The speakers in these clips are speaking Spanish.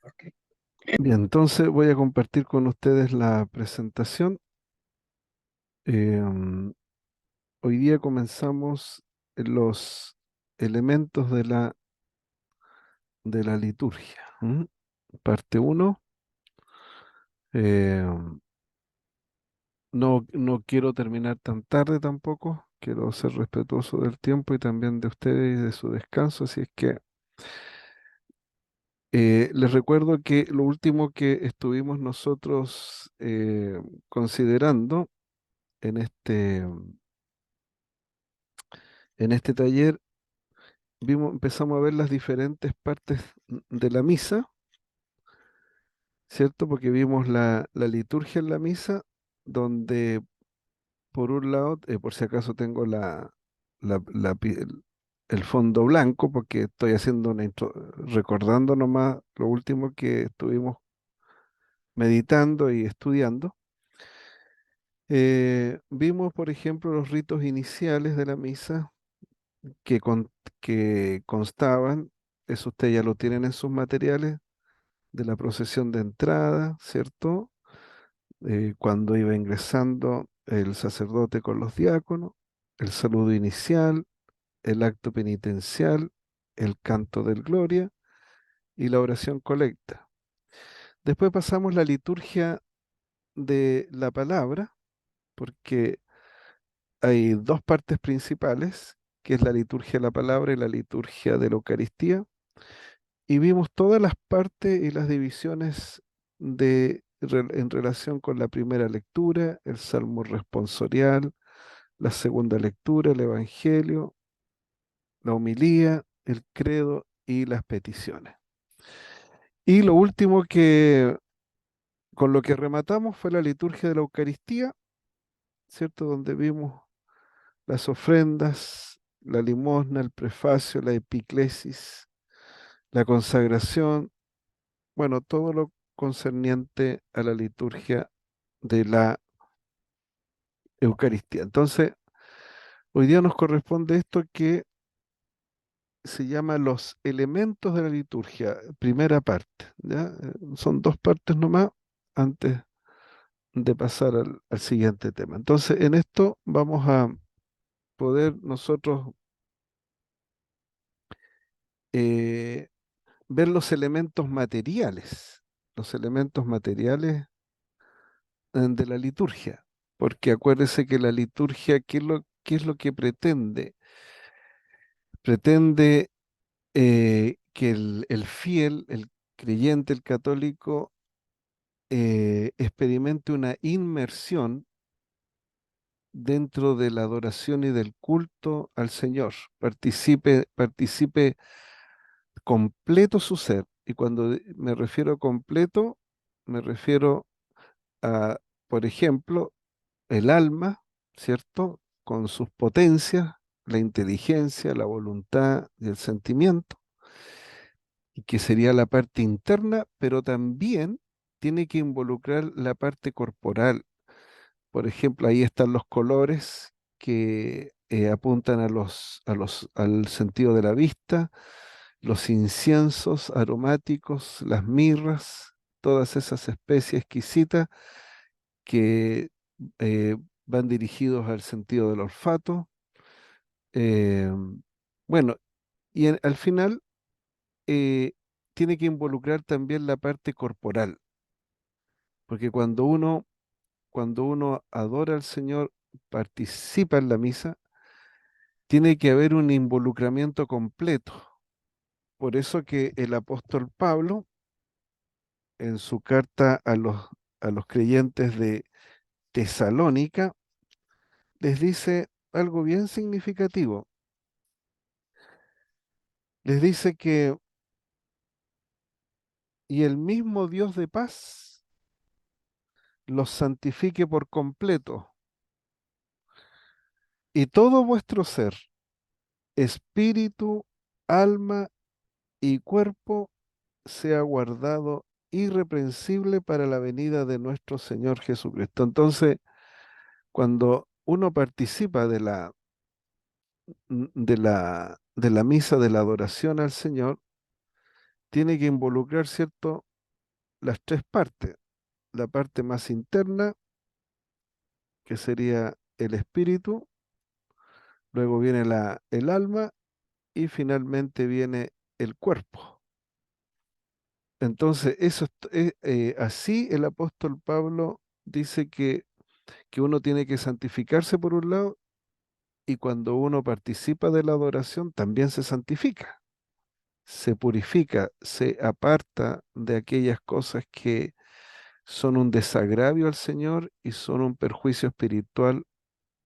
Ok. Bien, entonces voy a compartir con ustedes la presentación. Em, Hoy día comenzamos los elementos de la liturgia. ¿M? Parte uno. No quiero terminar tan tarde tampoco. Quiero ser respetuoso del tiempo y también de ustedes y de su descanso. Así es que les recuerdo que lo último que estuvimos nosotros considerando en este taller empezamos a ver las diferentes partes de la misa, ¿cierto? Porque vimos la liturgia en la misa, donde por un lado, por si acaso tengo el fondo blanco, porque estoy haciendo recordando nomás lo último que estuvimos meditando y estudiando. Vimos, por ejemplo, los ritos iniciales de la misa que, que constaban, eso ustedes ya lo tienen en sus materiales, de la procesión de entrada, ¿cierto? Cuando iba ingresando el sacerdote con los diáconos, el saludo inicial, el acto penitencial, el canto del Gloria y la oración colecta. Después pasamos la liturgia de la palabra, porque hay dos partes principales, que es la liturgia de la palabra y la liturgia de la Eucaristía. Y vimos todas las partes y las divisiones en relación con la primera lectura, el salmo responsorial, la segunda lectura, el evangelio, la homilía, el credo y las peticiones. Y lo último con lo que rematamos fue la liturgia de la Eucaristía, ¿cierto? Donde vimos las ofrendas, la limosna, el prefacio, la epiclesis, la consagración, bueno, todo lo concerniente a la liturgia de la Eucaristía. Entonces, hoy día nos corresponde esto que se llama los elementos de la liturgia, primera parte, ¿ya? Son dos partes nomás antes de pasar al siguiente tema. Entonces, en esto vamos a poder nosotros eh, ver los elementos materiales de la liturgia, porque acuérdese que la liturgia, qué es lo que pretende? Pretende que el fiel, el creyente, el católico, experimente una inmersión dentro de la adoración y del culto al Señor, participe completo su ser. Y cuando me refiero a completo, me refiero a, por ejemplo, el alma, ¿cierto? Con sus potencias, la inteligencia, la voluntad y el sentimiento, y que sería la parte interna, pero también tiene que involucrar la parte corporal. Por ejemplo, ahí están los colores que apuntan al sentido de la vista, los inciensos aromáticos, las mirras, todas esas especies exquisitas que eh, van dirigidos al sentido del olfato. eh, bueno, al final eh, tiene que involucrar también la parte corporal, porque cuando uno adora al Señor, participa en la misa, tiene que haber un involucramiento completo. Por eso que el apóstol Pablo, en su carta a los creyentes de Tesalónica, les dice algo bien significativo. Les dice que, y el mismo Dios de paz los santifique por completo, y todo vuestro ser, espíritu, alma y cuerpo, sea guardado irreprensible para la venida de nuestro Señor Jesucristo. Entonces, cuando uno participa de la misa de la adoración al Señor, tiene que involucrar, ¿cierto? las tres partes. La parte más interna, que sería el espíritu, luego viene el alma y finalmente viene el cuerpo. Entonces, así el apóstol Pablo dice que uno tiene que santificarse por un lado y cuando uno participa de la adoración también se santifica, se purifica, se aparta de aquellas cosas que son un desagravio al Señor y son un perjuicio espiritual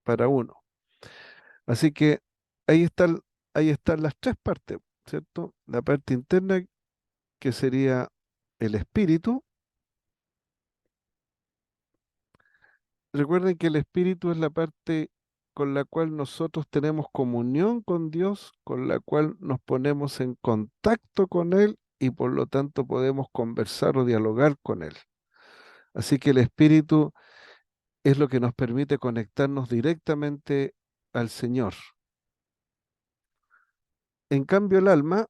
para uno. Así que ahí están, ahí están las tres partes, ¿cierto? La parte interna, que sería el espíritu. Recuerden que el espíritu es la parte con la cual nosotros tenemos comunión con Dios, con la cual nos ponemos en contacto con Él y por lo tanto podemos conversar o dialogar con Él. Así que el espíritu es lo que nos permite conectarnos directamente al Señor. En cambio, el alma,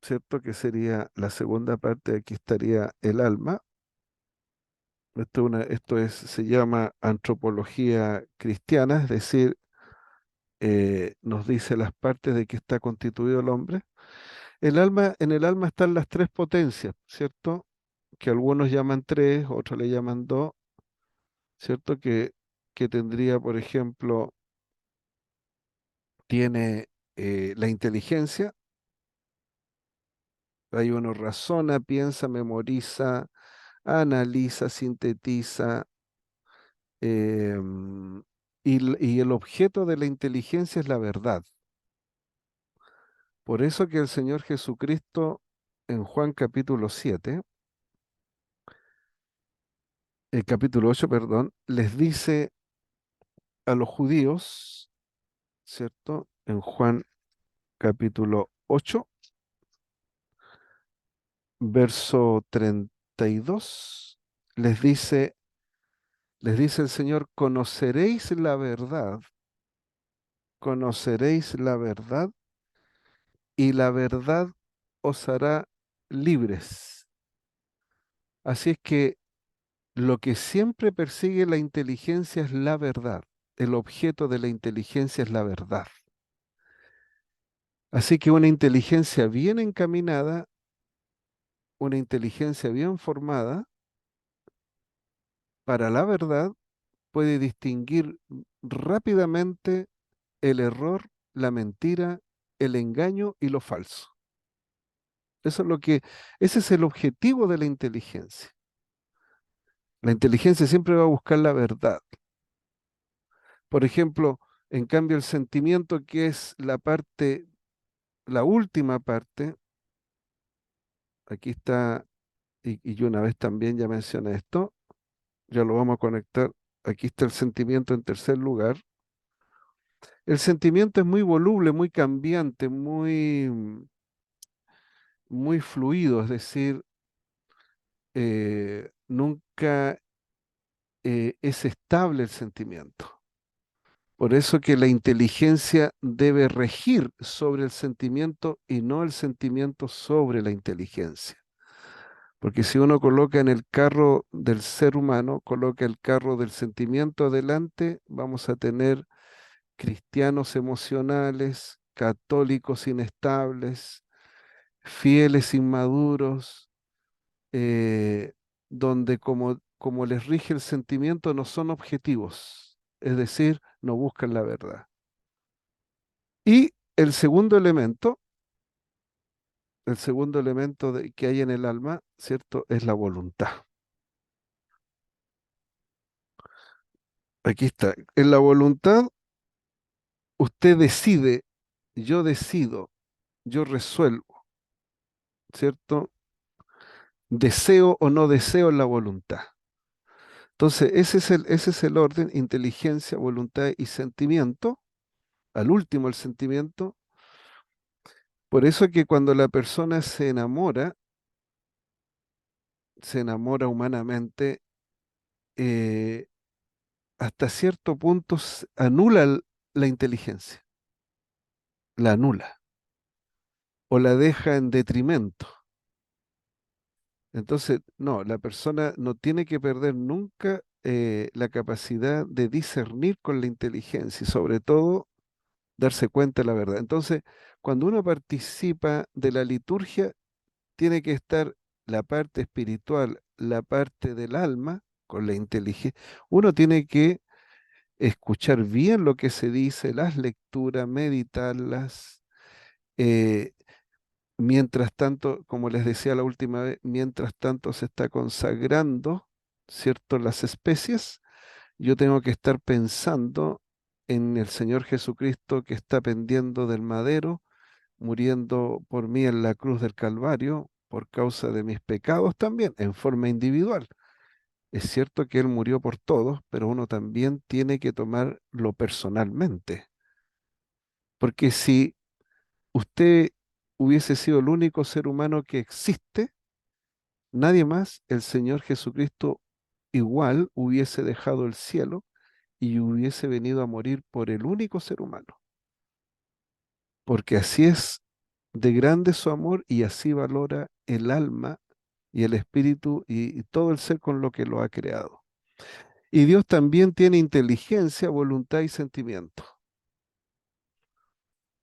¿cierto? Que sería la segunda parte, aquí estaría el alma. Se llama antropología cristiana, es decir, nos dice las partes de que está constituido el hombre. En el alma están las tres potencias, ¿cierto? Que algunos llaman tres, otros le llaman dos, ¿cierto? Que tendría, por ejemplo, tiene la inteligencia, ahí uno razona, piensa, memoriza, analiza, sintetiza, em, y el objeto de la inteligencia es la verdad. Por eso que el Señor Jesucristo en Juan capítulo 7, el capítulo 8, perdón, les dice a los judíos, ¿cierto? En Juan capítulo 8, verso 32, les dice el Señor, conoceréis la verdad y la verdad os hará libres. Así es que lo que siempre persigue la inteligencia es la verdad. El objeto de la inteligencia es la verdad. Así que una inteligencia bien encaminada, una inteligencia bien formada para la verdad puede distinguir rápidamente el error, la mentira, el engaño y lo falso. Eso es ese es el objetivo de la inteligencia. La inteligencia siempre va a buscar la verdad. Por ejemplo, en cambio, el sentimiento, que es la última parte, aquí está, y yo una vez también ya mencioné esto, ya lo vamos a conectar. Aquí está el sentimiento en tercer lugar. El sentimiento es muy voluble, muy cambiante, muy fluido, es decir, nunca es estable el sentimiento. Por eso que la inteligencia debe regir sobre el sentimiento y no el sentimiento sobre la inteligencia. Porque si uno coloca en el carro del ser humano, coloca el carro del sentimiento adelante, vamos a tener cristianos emocionales, católicos inestables, fieles inmaduros, eh, donde como les rige el sentimiento no son objetivos, es decir, no buscan la verdad. Y el segundo elemento que hay en el alma, ¿cierto? Es la voluntad. Aquí está. En la voluntad, usted decide, yo decido, yo resuelvo, ¿cierto? Deseo o no deseo en la voluntad. Entonces, ese es el orden: inteligencia, voluntad y sentimiento. Al último, el sentimiento. Por eso que cuando la persona se enamora humanamente, eh, hasta cierto punto anula la inteligencia, la anula o la deja en detrimento. Entonces, no, la persona no tiene que perder nunca la capacidad de discernir con la inteligencia y sobre todo darse cuenta de la verdad. Entonces, cuando uno participa de la liturgia, tiene que estar la parte espiritual, la parte del alma con la inteligencia. Uno tiene que escuchar bien lo que se dice, las lecturas, meditarlas. eh, Mientras tanto, como les decía la última vez, mientras tanto se está consagrando, ¿cierto? Las especies, yo tengo que estar pensando en el Señor Jesucristo que está pendiendo del madero, muriendo por mí en la cruz del Calvario, por causa de mis pecados también, en forma individual. Es cierto que Él murió por todos, pero uno también tiene que tomarlo personalmente, porque si usted hubiese sido el único ser humano que existe, nadie más, el Señor Jesucristo igual hubiese dejado el cielo y hubiese venido a morir por el único ser humano, porque así es de grande su amor y así valora el alma y el espíritu y todo el ser con lo que lo ha creado. Y Dios también tiene inteligencia, voluntad y sentimiento.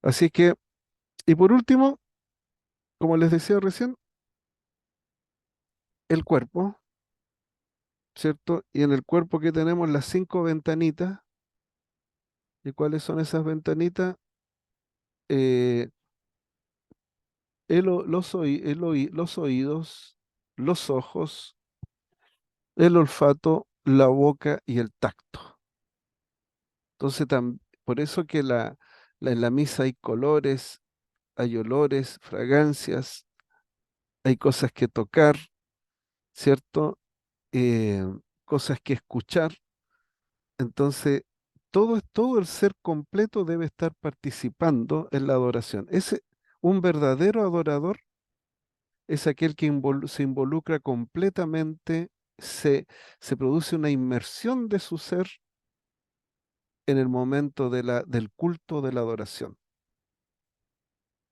Así que, y por último, como les decía recién, el cuerpo, ¿cierto? Y en el cuerpo que tenemos las 5 ventanitas. ¿Y cuáles son esas ventanitas? Eh, los oídos, los ojos, el olfato, la boca y el tacto. Entonces, por eso que en la misa hay colores, hay olores, fragancias, hay cosas que tocar, ¿cierto? Eh, Cosas que escuchar. Entonces, todo el ser completo debe estar participando en la adoración. Un verdadero adorador es aquel que se involucra completamente, se, se produce una inmersión de su ser en el momento del culto de la adoración.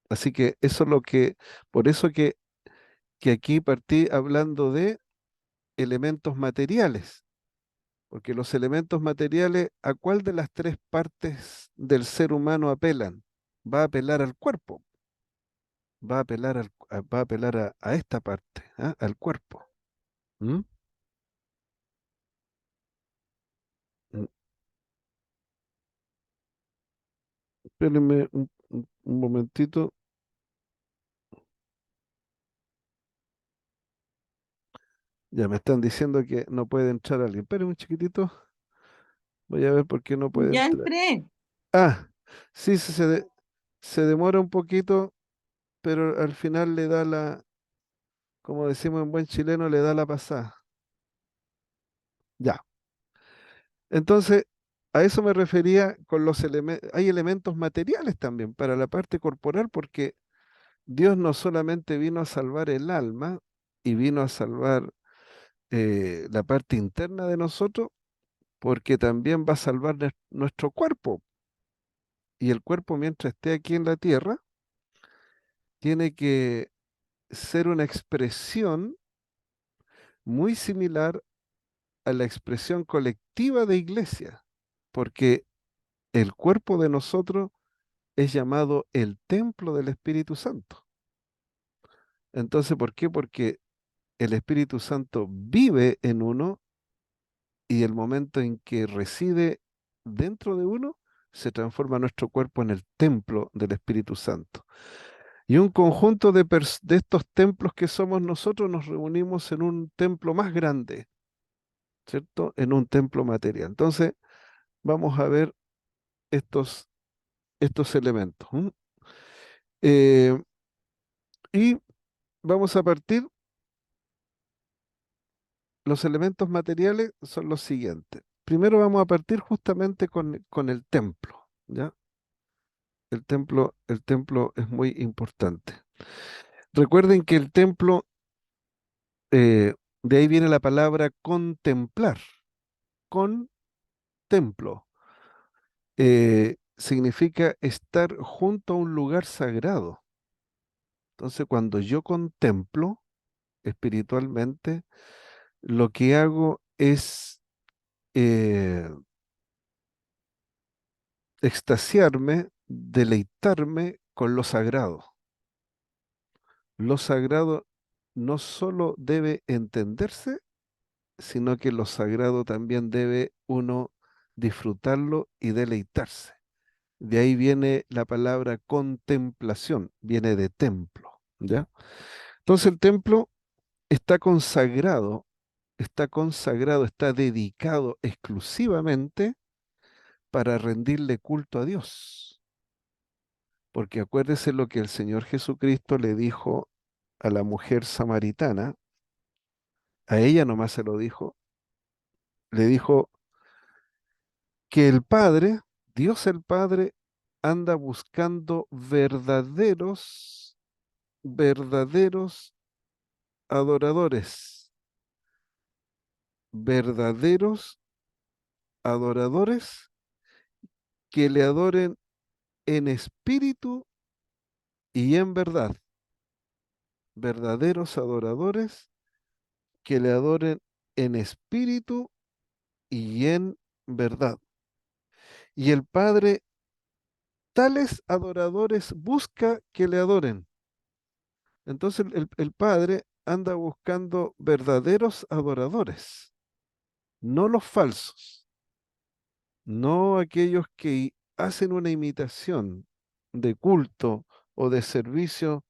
Así que eso es por eso que aquí partí hablando de elementos materiales, porque los elementos materiales, ¿a cuál de las tres partes del ser humano apelan? Va a apelar al cuerpo, va a apelar a esta parte, ¿ah? Al cuerpo. ¿Mm? Mm, Espérenme un momentito. Ya me están diciendo que no puede entrar alguien. Espérenme un chiquitito. Voy a ver por qué no puede Ya entrar. entré. Ah, sí, se demora un poquito, pero al final le da como decimos en buen chileno, le da la pasada. Ya. Entonces, a eso me refería con los elementos. Hay elementos materiales también para la parte corporal, porque Dios no solamente vino a salvar el alma y vino a salvar la parte interna de nosotros, porque también va a salvar nuestro cuerpo. Y el cuerpo, mientras esté aquí en la tierra, tiene que ser una expresión muy similar a la expresión colectiva de iglesia, porque el cuerpo de nosotros es llamado el templo del Espíritu Santo. Entonces, ¿por qué? Porque el Espíritu Santo vive en uno y el momento en que reside dentro de uno, se transforma nuestro cuerpo en el templo del Espíritu Santo. Y un conjunto de estos templos que somos nosotros nos reunimos en un templo más grande, ¿cierto? En un templo material. Entonces, vamos a ver estos, estos elementos. ¿M? Eh, y vamos a partir, los elementos materiales son los siguientes. Primero vamos a partir justamente con el templo, ¿ya? El templo es muy importante. Recuerden que el templo, eh, de ahí viene la palabra contemplar. Contemplo. Significa estar junto a un lugar sagrado. Entonces, cuando yo contemplo, espiritualmente, lo que hago es eh, extasiarme, deleitarme con lo sagrado. Lo sagrado no solo debe entenderse, sino que lo sagrado también debe uno disfrutarlo y deleitarse. De ahí viene la palabra contemplación, viene de templo, ¿ya? Entonces el templo está consagrado, está consagrado, está dedicado exclusivamente para rendirle culto a Dios. Porque acuérdese lo que el Señor Jesucristo le dijo a la mujer samaritana, a ella nomás se lo dijo, le dijo que el Padre, Dios el Padre, anda buscando verdaderos adoradores, verdaderos adoradores que le adoren en espíritu y en verdad, verdaderos adoradores que le adoren en espíritu y en verdad. Y el Padre tales adoradores busca que le adoren. Entonces el Padre anda buscando verdaderos adoradores, no los falsos, no aquellos que hacen una imitación de culto o de servicio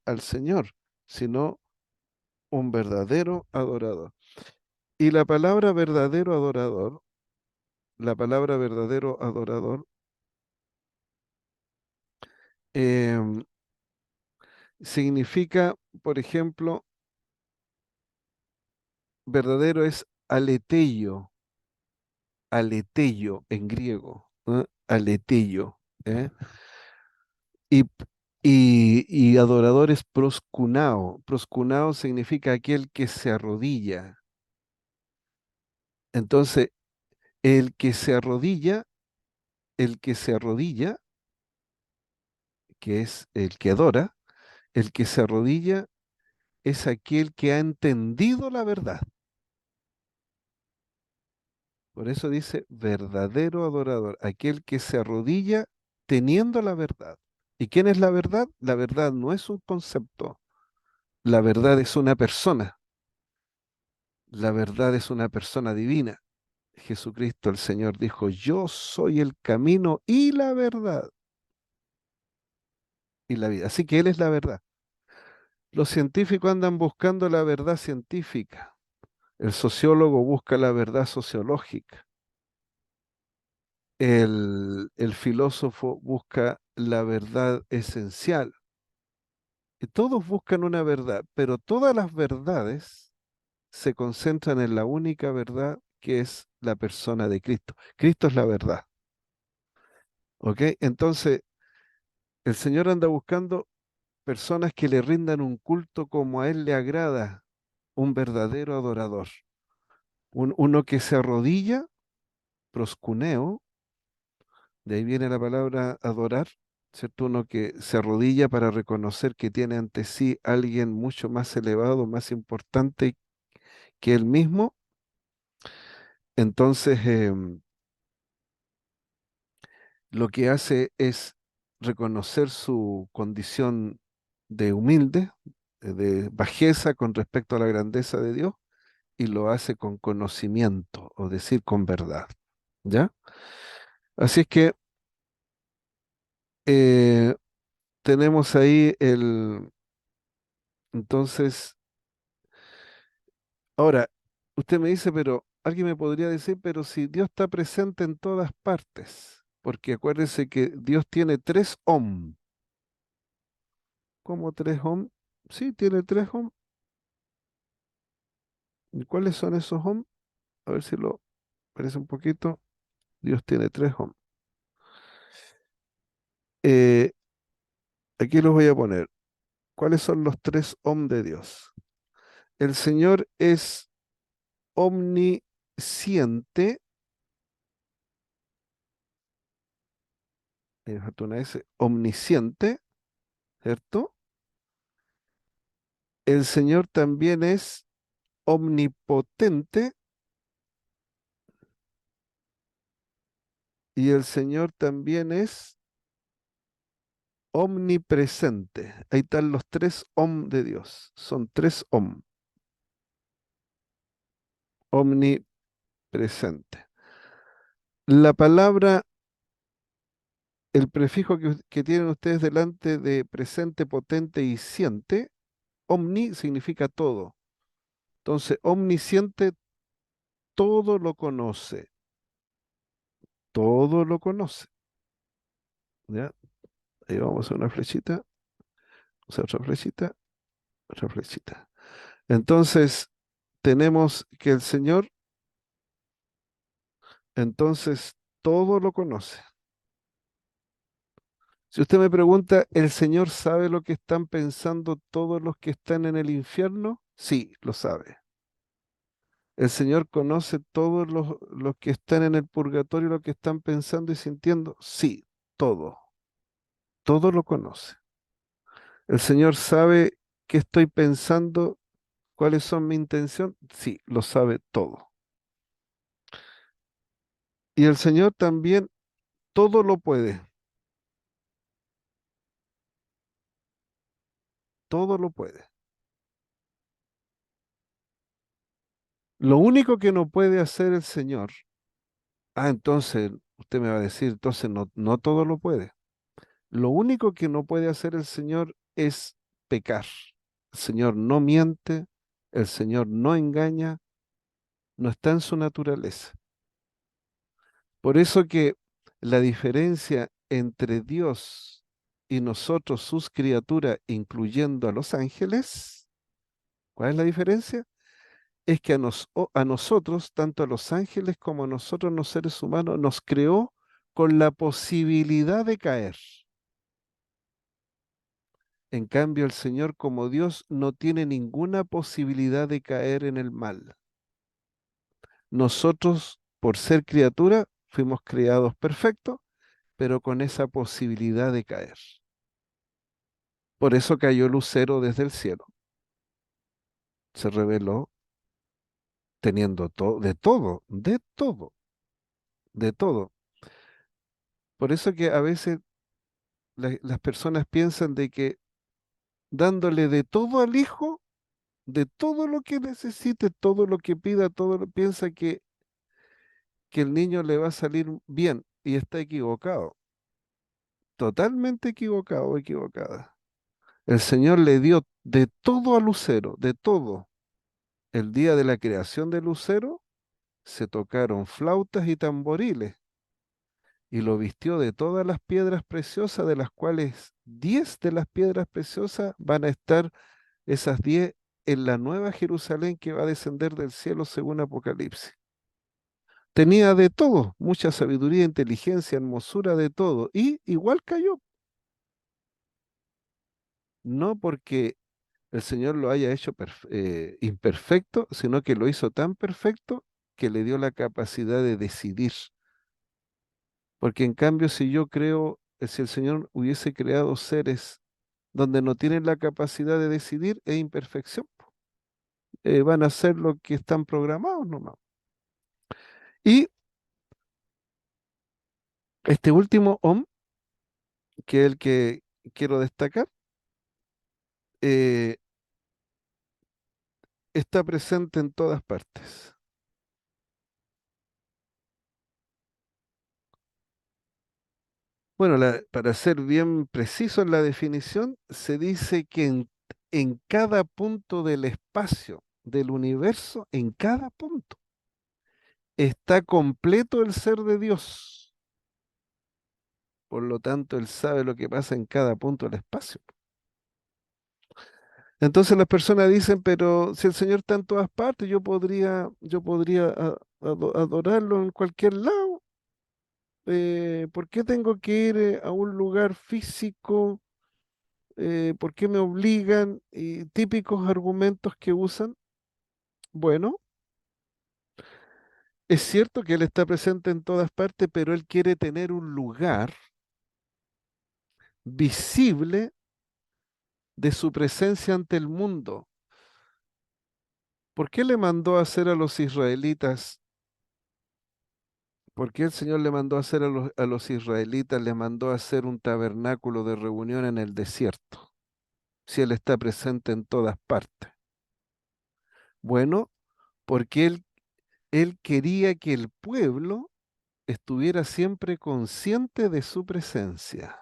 al Señor, sino un verdadero adorador. Y la palabra verdadero adorador, em, significa, por ejemplo, verdadero es aleteio, aleteio en griego, ¿eh? Aleteio, ¿eh? Y, y adorador es proscunao. Proscunao significa aquel que se arrodilla. Entonces, el que se arrodilla, el que se arrodilla, que es el que adora, el que se arrodilla es aquel que ha entendido la verdad. Por eso dice verdadero adorador, aquel que se arrodilla teniendo la verdad. ¿Y quién es la verdad? La verdad no es un concepto, la verdad es una persona, la verdad es una persona divina. Jesucristo el Señor dijo, yo soy el camino y la verdad y la vida. Así que Él es la verdad. Los científicos andan buscando la verdad científica. El sociólogo busca la verdad sociológica. El filósofo busca la verdad esencial. Y todos buscan una verdad, pero todas las verdades se concentran en la única verdad que es la persona de Cristo. Cristo es la verdad. ¿Ok? Entonces, el Señor anda buscando personas que le rindan un culto como a Él le agrada, un verdadero adorador, uno que se arrodilla, proscuneo, de ahí viene la palabra adorar, ¿cierto? Uno que se arrodilla para reconocer que tiene ante sí alguien mucho más elevado, más importante que él mismo. Entonces, lo que hace es reconocer su condición de humilde, de bajeza con respecto a la grandeza de Dios, y lo hace con conocimiento, o decir con verdad. ¿Ya? Así es que eh, tenemos ahí entonces, ahora, usted me dice, pero alguien me podría decir, pero si Dios está presente en todas partes, porque acuérdese que Dios tiene tres om. ¿Cómo tres om? Sí, tiene tres om. ¿Y cuáles son esos om? A ver si lo parece un poquito. Dios tiene tres om. Eh, Aquí los voy a poner. ¿Cuáles son los tres om de Dios? El Señor es omnisciente, me falta una S, omnisciente, ¿cierto? El Señor también es omnipotente y el Señor también es omnipresente. Ahí están los tres om de Dios. Son tres om. Omnipresente. La palabra, el prefijo que tienen ustedes delante de presente, potente y siente, omni significa todo. Entonces, omnisciente todo lo conoce. Todo lo conoce. ¿Ya? Ahí vamos a hacer una flechita, vamos a hacer otra flechita, otra flechita. Entonces, tenemos que el Señor, entonces, todo lo conoce. Si usted me pregunta, ¿el Señor sabe lo que están pensando todos los que están en el infierno? Sí, lo sabe. El Señor conoce todos los que están en el purgatorio, lo que están pensando y sintiendo. Sí, todo. Todo lo conoce. El Señor sabe qué estoy pensando, cuáles son mi intención. Sí, lo sabe todo. Y el Señor también todo lo puede. Todo lo puede. Lo único que no puede hacer el Señor, entonces usted me va a decir, entonces no, no todo lo puede. Lo único que no puede hacer el Señor es pecar. El Señor no miente, el Señor no engaña, no está en su naturaleza. Por eso que la diferencia entre Dios y nosotros, sus criaturas, incluyendo a los ángeles, ¿cuál es la diferencia? Es que a nosotros, tanto a los ángeles como a nosotros los seres humanos, nos creó con la posibilidad de caer. En cambio, el Señor como Dios no tiene ninguna posibilidad de caer en el mal. Nosotros, por ser criatura, fuimos creados perfectos, pero con esa posibilidad de caer. Por eso cayó Lucero desde el cielo. Se reveló teniendo todo, de todo, de todo, de todo. Por eso que a veces las personas piensan de que dándole de todo al hijo, de todo lo que necesite, todo lo que pida, piensa que el niño le va a salir bien y está equivocado, totalmente equivocado o equivocada. El Señor le dio de todo a Lucero, de todo. El día de la creación de Lucero se tocaron flautas y tamboriles y lo vistió de todas las piedras preciosas, de las cuales 10 de las piedras preciosas van a estar esas 10 en la nueva Jerusalén que va a descender del cielo según Apocalipsis. Tenía de todo, mucha sabiduría, inteligencia, hermosura, de todo, y igual cayó. No porque el Señor lo haya hecho imperfecto, sino que lo hizo tan perfecto que le dio la capacidad de decidir. Porque en cambio, si yo creo, si el Señor hubiese creado seres donde no tienen la capacidad de decidir, es imperfección. Van a hacer lo que están programados nomás. Y este último Om, que es el que quiero destacar, eh, está presente en todas partes. Bueno, para ser bien preciso en la definición, se dice que en cada punto del espacio del universo, en cada punto, está completo el ser de Dios. Por lo tanto, Él sabe lo que pasa en cada punto del espacio. Entonces las personas dicen, pero si el Señor está en todas partes, yo podría adorarlo en cualquier lado. ¿Por qué tengo que ir a un lugar físico? ¿Por qué me obligan? Y típicos argumentos que usan. Bueno, es cierto que Él está presente en todas partes, pero Él quiere tener un lugar visible de su presencia ante el mundo. ¿Por qué le mandó a hacer a los israelitas? ¿Por qué el Señor le mandó a hacer a los israelitas, le mandó a hacer un tabernáculo de reunión en el desierto, si Él está presente en todas partes? Bueno, porque Él quería que el pueblo estuviera siempre consciente de su presencia.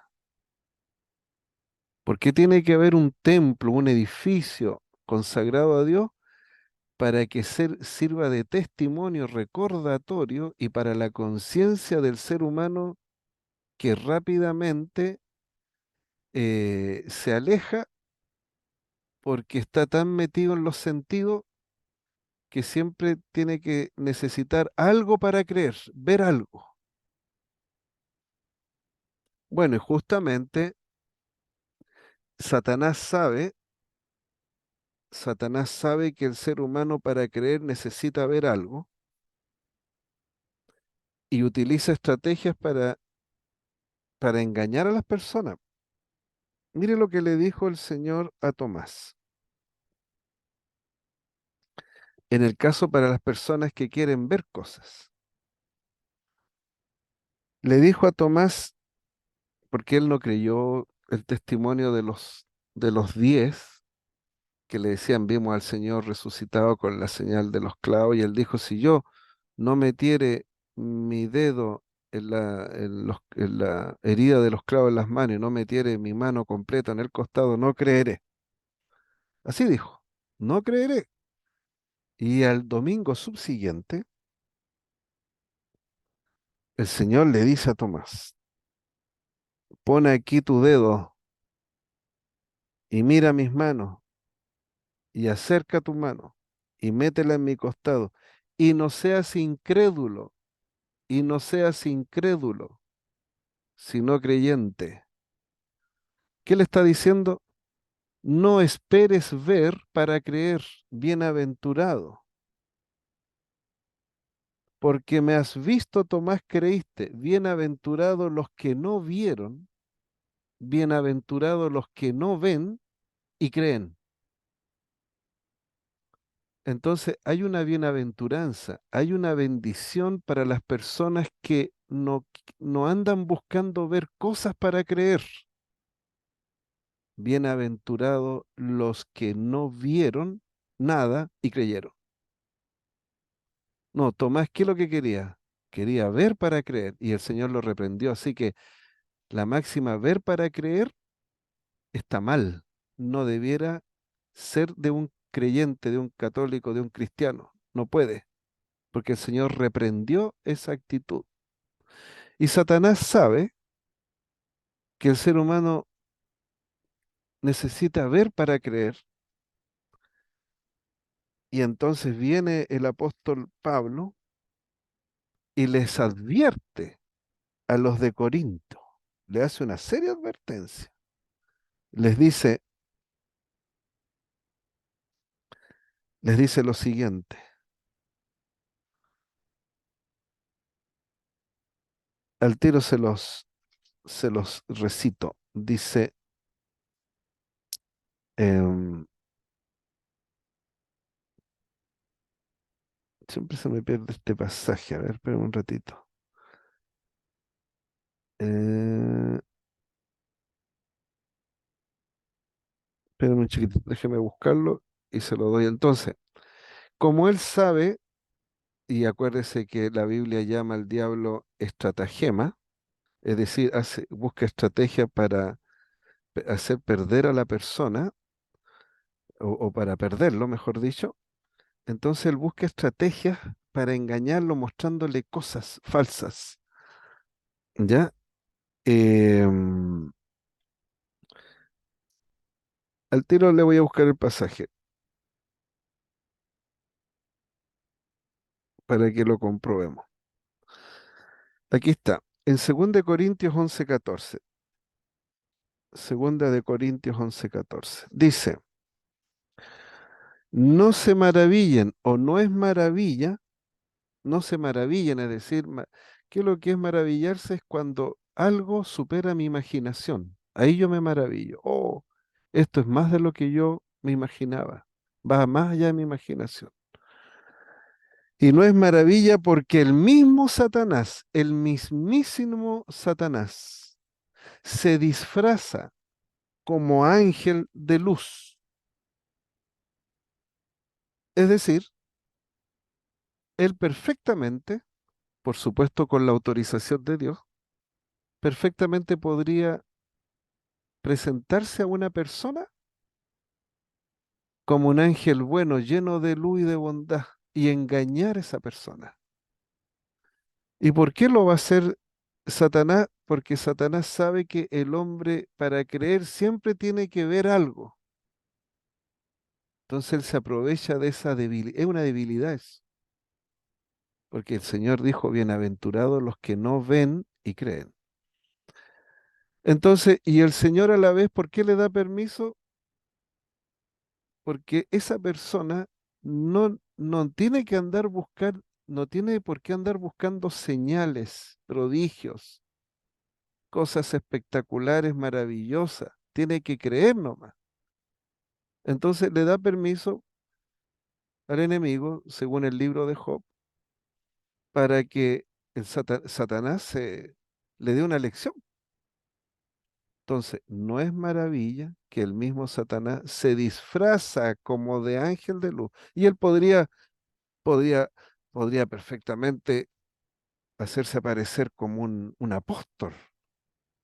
¿Por qué tiene que haber un templo, un edificio consagrado a Dios? Para que sirva de testimonio recordatorio y para la conciencia del ser humano que rápidamente se aleja porque está tan metido en los sentidos que siempre tiene que necesitar algo para creer, ver algo. Bueno, y justamente Satanás sabe, Satanás sabe que el ser humano para creer necesita ver algo y utiliza estrategias para engañar a las personas. Mire lo que le dijo el Señor a Tomás. En el caso para las personas que quieren ver cosas. Le dijo a Tomás, porque él no creyó el testimonio de los 10 que le decían, vimos al Señor resucitado con la señal de los clavos, y él dijo, si yo no metiere mi dedo en la herida de los clavos en las manos y no metiere mi mano completa en el costado, no creeré. Así dijo, no creeré. Y al domingo subsiguiente, el Señor le dice a Tomás, pon aquí tu dedo y mira mis manos y acerca tu mano y métela en mi costado y no seas incrédulo, y no seas incrédulo, sino creyente. ¿Qué le está diciendo? No esperes ver para creer, bienaventurado, porque me has visto, Tomás, creíste, bienaventurados los que no vieron, bienaventurados los que no ven y creen. Entonces hay una bienaventuranza, hay una bendición para las personas que no andan buscando ver cosas para creer. Bienaventurados los que no vieron nada y creyeron. No, Tomás, ¿qué es lo que quería? Quería ver para creer y el Señor lo reprendió. Así que la máxima ver para creer está mal. No debiera ser de un creyente, de un católico, de un cristiano. No puede, porque el Señor reprendió esa actitud. Y Satanás sabe que el ser humano necesita ver para creer. Y entonces viene el apóstol Pablo y les advierte a los de Corinto. Le hace una seria advertencia. Les dice lo siguiente. Al tiro se los recito. Dice, em, siempre se me pierde este pasaje. A ver, espera un ratito. Eh, Espérame un chiquitito, déjeme buscarlo y se lo doy. Entonces, como él sabe, y acuérdese que la Biblia llama al diablo estratagema, es decir, busca estrategia para hacer perder a la persona, o para perderlo, mejor dicho. Entonces él busca estrategias para engañarlo mostrándole cosas falsas. ¿Ya? Em, Al tiro le voy a buscar el pasaje para que lo comprobemos. Aquí está, en 2 de Corintios 11:14. 2 de Corintios 11:14. Dice, no se maravillen o no es maravilla, no se maravillen, es decir, que lo que es maravillarse es cuando algo supera mi imaginación. Ahí yo me maravillo. Oh, esto es más de lo que yo me imaginaba. Va más allá de mi imaginación. Y no es maravilla porque el mismo Satanás, el mismísimo Satanás, se disfraza como ángel de luz. Es decir, él perfectamente, por supuesto con la autorización de Dios, perfectamente podría presentarse a una persona como un ángel bueno, lleno de luz y de bondad, y engañar a esa persona. ¿Y por qué lo va a hacer Satanás? Porque Satanás sabe que el hombre para creer siempre tiene que ver algo. Entonces él se aprovecha de esa debilidad. Es una debilidad eso, porque el Señor dijo, bienaventurados los que no ven y creen. Entonces, y el Señor a la vez, ¿por qué le da permiso? Porque esa persona no tiene que andar buscar, no tiene por qué andar buscando señales, prodigios, cosas espectaculares, maravillosas. Tiene que creer nomás. Entonces le da permiso al enemigo, según el libro de Job, para que Satanás le dé una lección. Entonces, no es maravilla que el mismo Satanás se disfraza como de ángel de luz. Y él podría, podría perfectamente hacerse aparecer como un apóstol.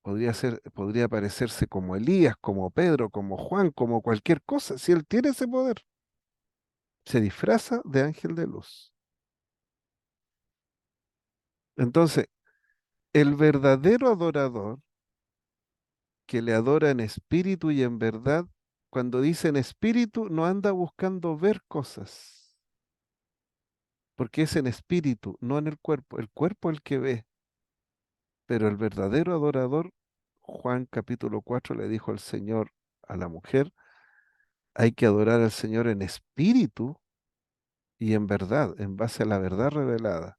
Podría aparecerse como Elías, como Pedro, como Juan, como cualquier cosa. Si él tiene ese poder, se disfraza de ángel de luz. Entonces, el verdadero adorador que le adora en espíritu y en verdad, cuando dice en espíritu, no anda buscando ver cosas, porque es en espíritu, no en el cuerpo. El cuerpo es el que ve, pero el verdadero adorador, Juan capítulo 4 le dijo al Señor, a la mujer, hay que adorar al Señor en espíritu y en verdad, en base a la verdad revelada,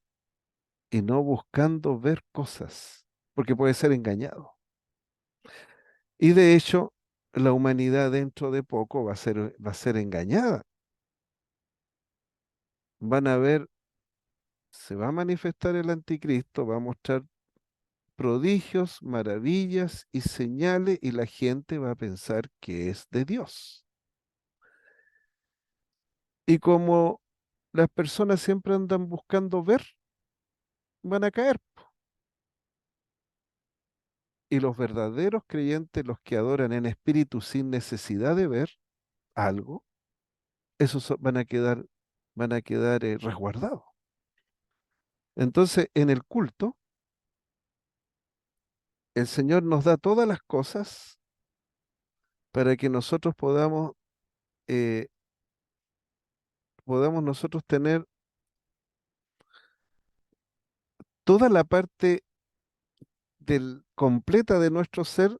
y no buscando ver cosas, porque puede ser engañado. Y de hecho, la humanidad dentro de poco va a ser engañada. Van a ver, se va a manifestar el anticristo, va a mostrar prodigios, maravillas y señales y la gente va a pensar que es de Dios. Y como las personas siempre andan buscando ver, van a caer. Y los verdaderos creyentes, los que adoran en espíritu sin necesidad de ver algo, esos van a quedar resguardados. Entonces, en el culto, el Señor nos da todas las cosas para que nosotros eh, podamos nosotros tener toda la parte completa de nuestro ser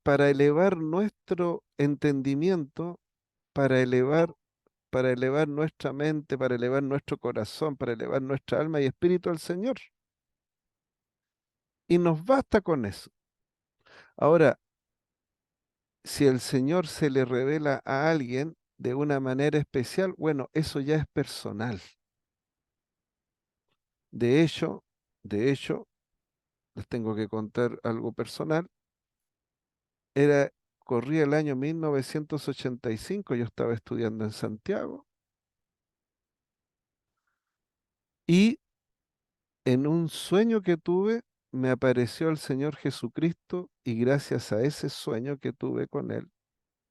para elevar nuestro entendimiento, para elevar, para elevar nuestra mente, para elevar nuestro corazón, para elevar nuestra alma y espíritu al Señor. Y nos basta con eso. Ahora, si el Señor se le revela a alguien de una manera especial, bueno, eso ya es personal. De hecho, de hecho, les tengo que contar algo personal. Era, corría el año 1985, yo estaba estudiando en Santiago y en un sueño que tuve me apareció el Señor Jesucristo y gracias a ese sueño que tuve con Él,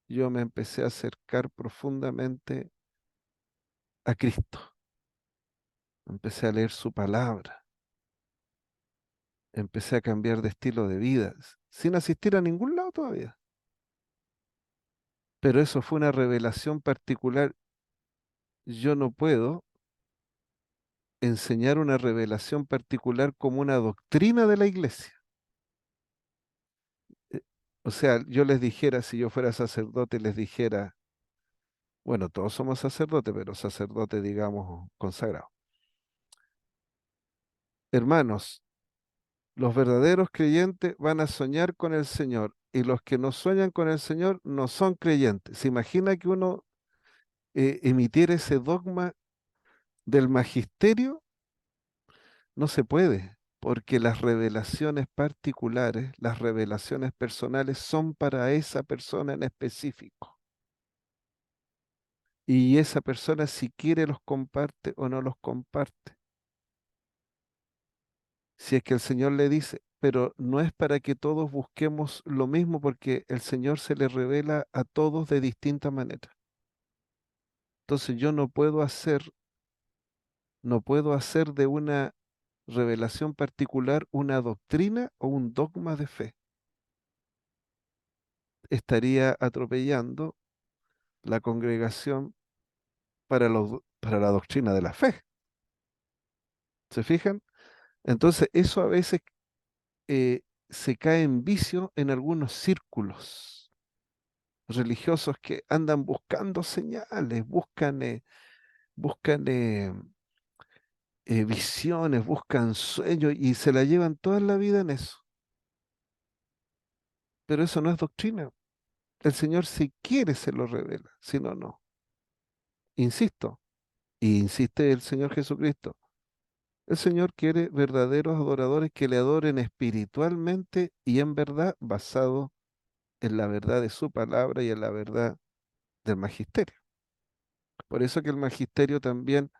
yo me empecé a acercar profundamente a Cristo. Empecé a leer su palabra, empecé a cambiar de estilo de vida, sin asistir a ningún lado todavía. Pero eso fue una revelación particular. Yo no puedo enseñar una revelación particular como una doctrina de la iglesia. Eh, O sea, yo les dijera, si yo fuera sacerdote, les dijera, bueno, todos somos sacerdotes, pero sacerdotes, digamos, consagrados. Hermanos, los verdaderos creyentes van a soñar con el Señor y los que no sueñan con el Señor no son creyentes. ¿Se imagina que uno emitiera ese dogma Del magisterio no se puede, porque las revelaciones particulares, las revelaciones personales son para esa persona en específico. Y esa persona si quiere los comparte o no los comparte. Si es que el Señor le dice, pero no es para que todos busquemos lo mismo, porque el Señor se le revela a todos de distinta manera. Entonces yo no puedo hacer de una revelación particular una doctrina o un dogma de fe. Estaría atropellando la congregación para la doctrina de la fe. ¿Se fijan? Entonces eso a veces eh, se cae en vicio en algunos círculos religiosos que andan buscando señales, buscan visiones, buscan sueños y se la llevan toda la vida en eso. Pero eso no es doctrina. El Señor si quiere se lo revela, si no, no. Insisto, y insiste el Señor Jesucristo. El Señor quiere verdaderos adoradores que le adoren espiritualmente y en verdad, basado en la verdad de su palabra y en la verdad del magisterio. Por eso que el magisterio también,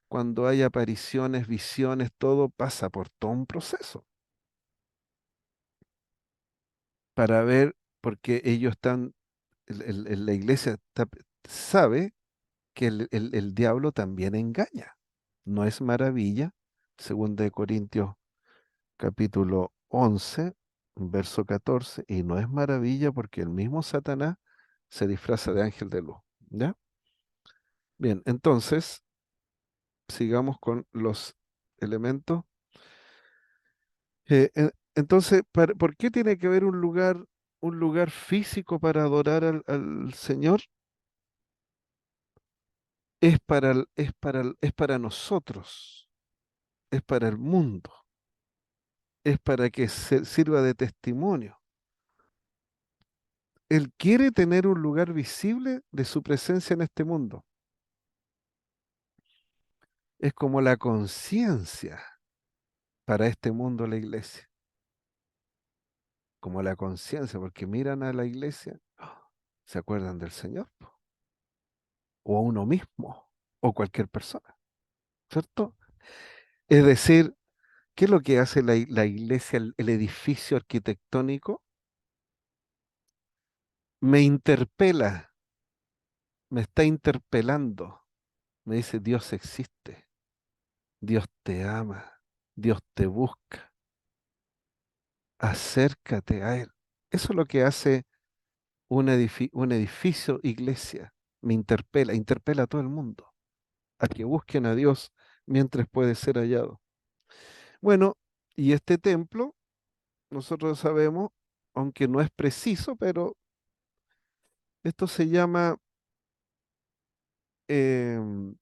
cuando hay apariciones, visiones, todo pasa por todo un proceso para ver, porque ellos están, la iglesia sabe que el diablo también engaña. No es maravilla, según de Corintios capítulo 11 verso 14, y no es maravilla porque el mismo Satanás se disfraza de ángel de luz. ¿Ya? Bien, entonces, sigamos con los elementos. Entonces, ¿por qué tiene que haber un lugar físico para adorar al Señor? Es para nosotros, es para el mundo, es para que sirva de testimonio. Él quiere tener un lugar visible de su presencia en este mundo. Es como la conciencia para este mundo, la iglesia. Como la conciencia, porque miran a la iglesia, se acuerdan del Señor, po, o a uno mismo, o cualquier persona, ¿cierto? Es decir, ¿qué es lo que hace la iglesia, el edificio arquitectónico? Me interpela, me está interpelando. Me dice, Dios existe, Dios te ama, Dios te busca, acércate a Él. Eso es lo que hace un edificio, iglesia. Me interpela a todo el mundo, a que busquen a Dios mientras puede ser hallado. Bueno, y este templo, nosotros sabemos, aunque no es preciso, pero esto se llama, em,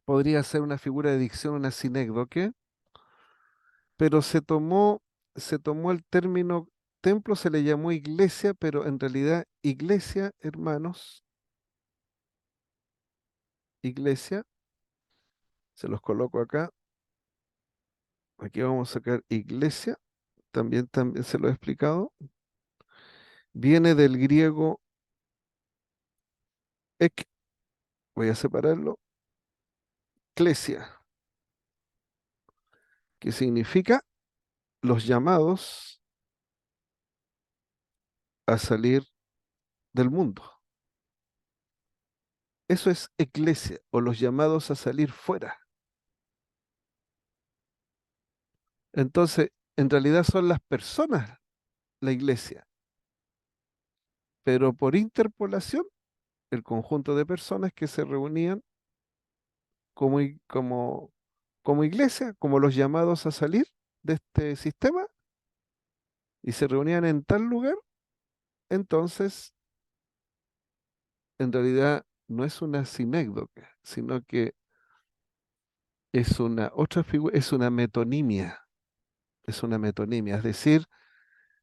podría ser una figura de dicción, una sinécdoque, pero se tomó el término templo, se le llamó iglesia, pero en realidad iglesia, hermanos, iglesia, se los coloco acá, aquí vamos a sacar iglesia, también se lo he explicado, viene del griego ek, voy a separarlo, clesia, que significa los llamados a salir del mundo. Eso es eclesia, o los llamados a salir fuera. Entonces, en realidad son las personas la iglesia, pero por interpolación, el conjunto de personas que se reunían como iglesia, como los llamados a salir de este sistema, y se reunían en tal lugar, entonces, en realidad no es una sinécdoque, sino que es una otra figura, es una metonimia, es decir,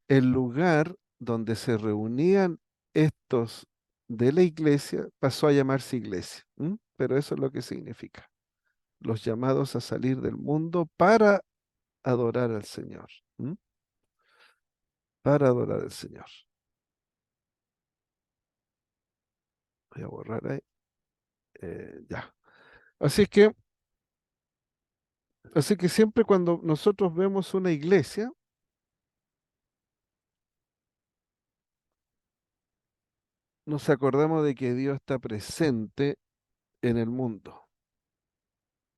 el lugar donde se reunían estos de la iglesia pasó a llamarse iglesia. ¿M? Pero eso es lo que significa. Los llamados a salir del mundo para adorar al Señor. ¿M? Para adorar al Señor. Voy a borrar ahí. Ya. Así que, así que siempre cuando nosotros vemos una iglesia, nos acordamos de que Dios está presente en el mundo.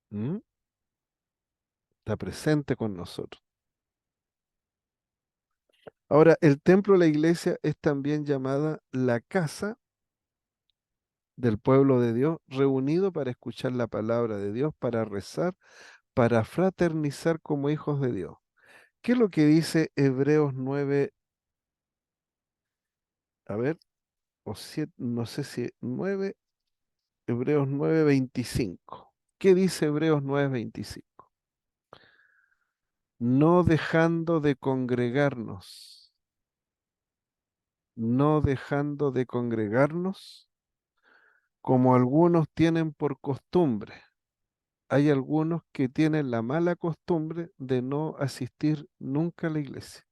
¿M? Está presente con nosotros. Ahora, el templo de la iglesia es también llamada la casa del pueblo de Dios, reunido para escuchar la palabra de Dios, para rezar, para fraternizar como hijos de Dios. ¿Qué es lo que dice Hebreos 9? A ver, o 7, no sé si 9, Hebreos 9:25. ¿Qué dice Hebreos 9:25? No dejando de congregarnos, no dejando de congregarnos, como algunos tienen por costumbre. Hay algunos que tienen la mala costumbre de no asistir nunca a la iglesia.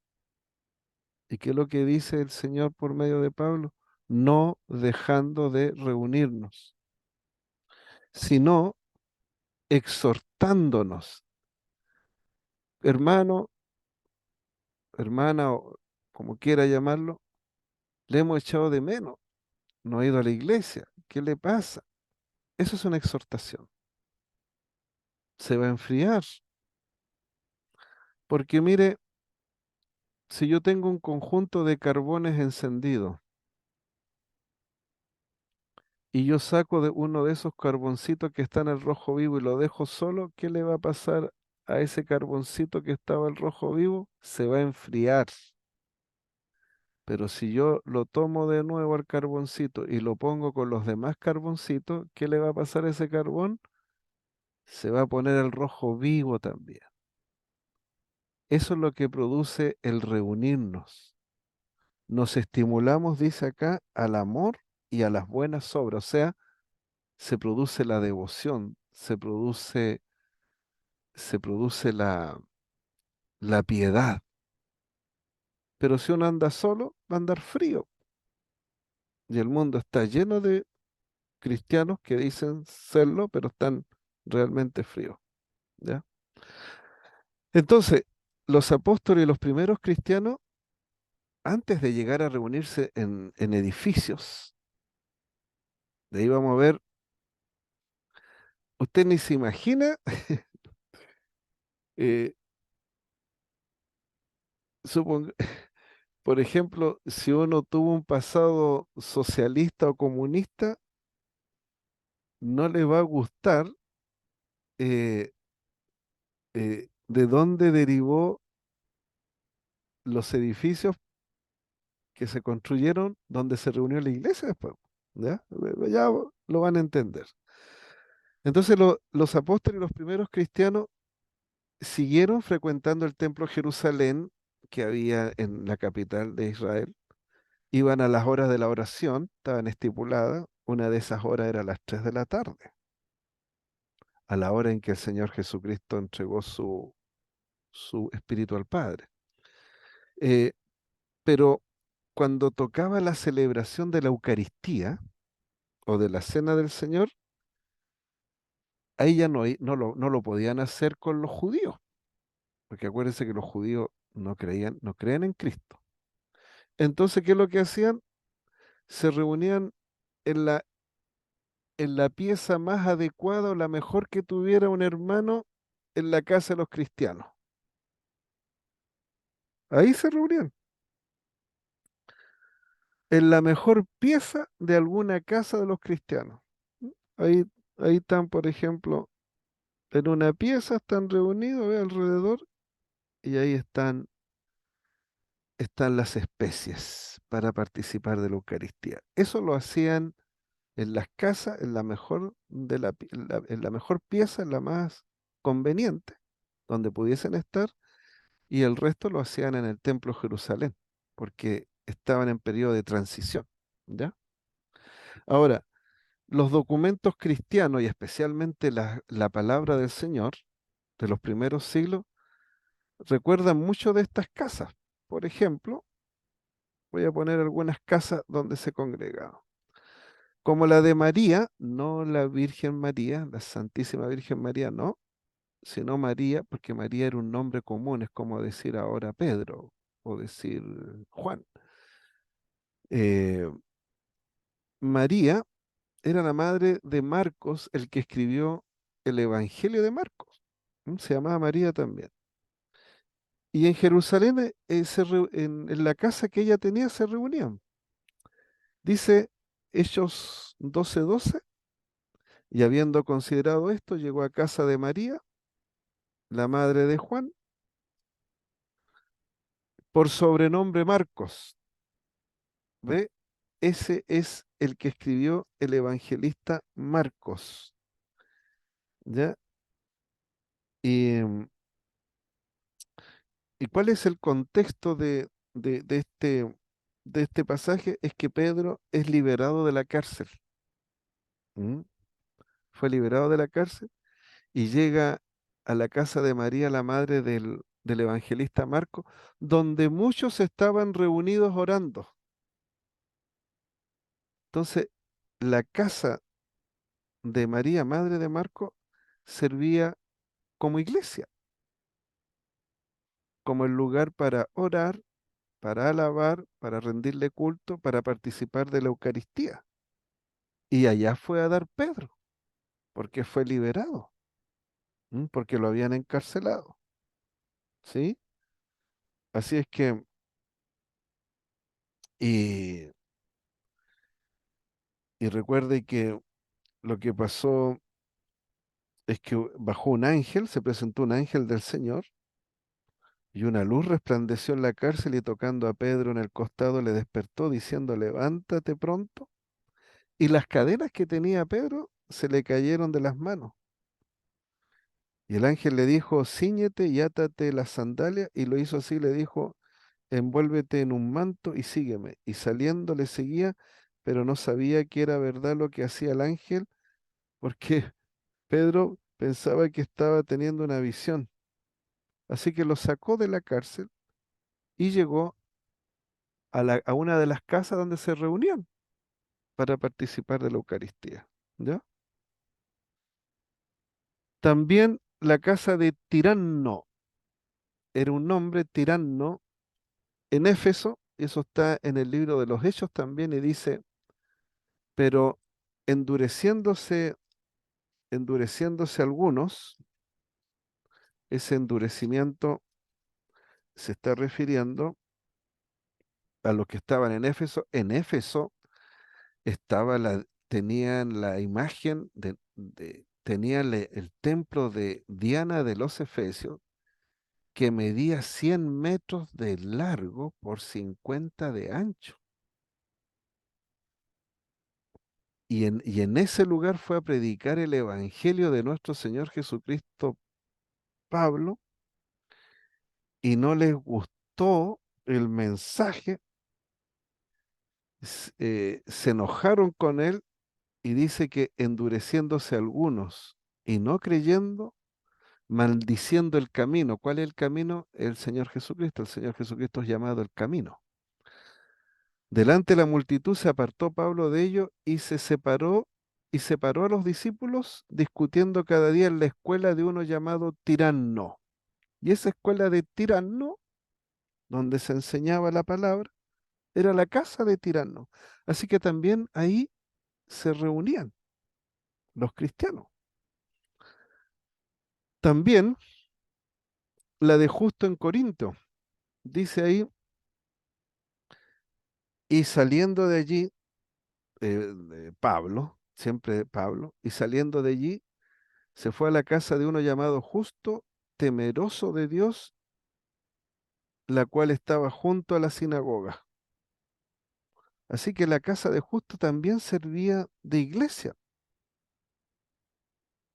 ¿Y qué es lo que dice el Señor por medio de Pablo? No dejando de reunirnos, sino exhortándonos. Hermano, hermana, o como quiera llamarlo, le hemos echado de menos, no ha ido a la iglesia. ¿Qué le pasa? Eso es una exhortación. Se va a enfriar. Porque mire, si yo tengo un conjunto de carbones encendidos y yo saco de uno de esos carboncitos que está en el rojo vivo y lo dejo solo, ¿qué le va a pasar a ese carboncito que estaba en rojo vivo? Se va a enfriar. Pero si yo lo tomo de nuevo al carboncito y lo pongo con los demás carboncitos, ¿qué le va a pasar a ese carbón? Se va a poner el rojo vivo también. Eso es lo que produce el reunirnos. Nos estimulamos, dice acá, al amor y a las buenas obras. O sea, se produce la devoción, se produce la piedad. Pero si uno anda solo, va a andar frío. Y el mundo está lleno de cristianos que dicen serlo, pero están realmente fríos. ¿Ya? Entonces, los apóstoles y los primeros cristianos, antes de llegar a reunirse en edificios, de ahí vamos a ver, usted ni se imagina, eh, supong- por ejemplo, si uno tuvo un pasado socialista o comunista, no le va a gustar eh, de dónde derivó los edificios que se construyeron donde se reunió la iglesia después. ¿Ya? Ya lo van a entender. Entonces los apóstoles y los primeros cristianos siguieron frecuentando el templo de Jerusalén que había en la capital de Israel. Iban a las horas de la oración, estaban estipuladas. Una de esas horas era a las 3 de la tarde, a la hora en que el Señor Jesucristo entregó su espíritu al Padre. Eh, pero cuando tocaba la celebración de la Eucaristía o de la Cena del Señor, ahí ya no lo podían hacer con los judíos, porque acuérdense que los judíos no creen en Cristo. Entonces, ¿qué es lo que hacían? Se reunían en la pieza más adecuada o la mejor que tuviera un hermano en la casa de los cristianos. Ahí se reunían, en la mejor pieza de alguna casa de los cristianos. Ahí, ahí están, por ejemplo, en una pieza están reunidos, ve, alrededor, y ahí están las especies para participar de la Eucaristía. Eso lo hacían en las casas, en la mejor pieza, en la más conveniente, donde pudiesen estar, y el resto lo hacían en el Templo de Jerusalén, porque estaban en periodo de transición, ¿ya? Ahora, los documentos cristianos y especialmente la palabra del Señor de los primeros siglos recuerdan mucho de estas casas. Por ejemplo, voy a poner algunas casas donde se congregaban. Como la de María, no la Virgen María, la Santísima Virgen María, no, sino María, porque María era un nombre común, es como decir ahora Pedro o decir Juan. Eh, María era la madre de Marcos, el que escribió el Evangelio de Marcos. Se llamaba María también. Y en Jerusalén, en la casa que ella tenía, se reunían. Dice Hechos 12:12, y habiendo considerado esto, llegó a casa de María, la madre de Juan, por sobrenombre Marcos. ¿Ve? Ese es el que escribió el evangelista Marcos. ¿Ya? Y, ¿y cuál es el contexto de este pasaje? Es que Pedro es liberado de la cárcel. ¿Mm? Fue liberado de la cárcel y llega a la casa de María, la madre del evangelista Marcos, donde muchos estaban reunidos orando. Entonces, la casa de María, madre de Marcos, servía como iglesia, como el lugar para orar, para alabar, para rendirle culto, para participar de la Eucaristía. Y allá fue a dar Pedro, porque fue liberado, porque lo habían encarcelado. ¿Sí? Así es que, y, y recuerde que lo que pasó es que bajó un ángel, se presentó un ángel del Señor, y una luz resplandeció en la cárcel y tocando a Pedro en el costado le despertó diciendo, levántate pronto. Y las cadenas que tenía Pedro se le cayeron de las manos. Y el ángel le dijo, cíñete y átate las sandalias, y lo hizo así, le dijo, envuélvete en un manto y sígueme. Y saliendo le seguía, pero no sabía que era verdad lo que hacía el ángel, porque Pedro pensaba que estaba teniendo una visión. Así que lo sacó de la cárcel y llegó a una de las casas donde se reunían para participar de la Eucaristía. ¿Ya? También la casa de Tiranno, era un nombre, Tiranno, en Éfeso, y eso está en el libro de los Hechos también, y dice, pero endureciéndose, endureciéndose algunos, ese endurecimiento se está refiriendo a los que estaban en Éfeso. En Éfeso tenían la imagen tenían el templo de Diana de los Efesios, que medía 100 metros de largo por 50 de ancho. Y en ese lugar fue a predicar el Evangelio de nuestro Señor Jesucristo Pablo, y no les gustó el mensaje, se enojaron con él, y dice que endureciéndose algunos y no creyendo, maldiciendo el camino. ¿Cuál es el camino? El Señor Jesucristo. El Señor Jesucristo es llamado el camino. Delante de la multitud se apartó Pablo de ellos y separó a los discípulos discutiendo cada día en la escuela de uno llamado Tiranno. Y esa escuela de Tiranno, donde se enseñaba la palabra, era la casa de Tiranno. Así que también ahí se reunían los cristianos. También la de Justo en Corinto, dice ahí, y saliendo de allí, de Pablo, siempre Pablo, y saliendo de allí, se fue a la casa de uno llamado Justo, temeroso de Dios, la cual estaba junto a la sinagoga. Así que la casa de Justo también servía de iglesia.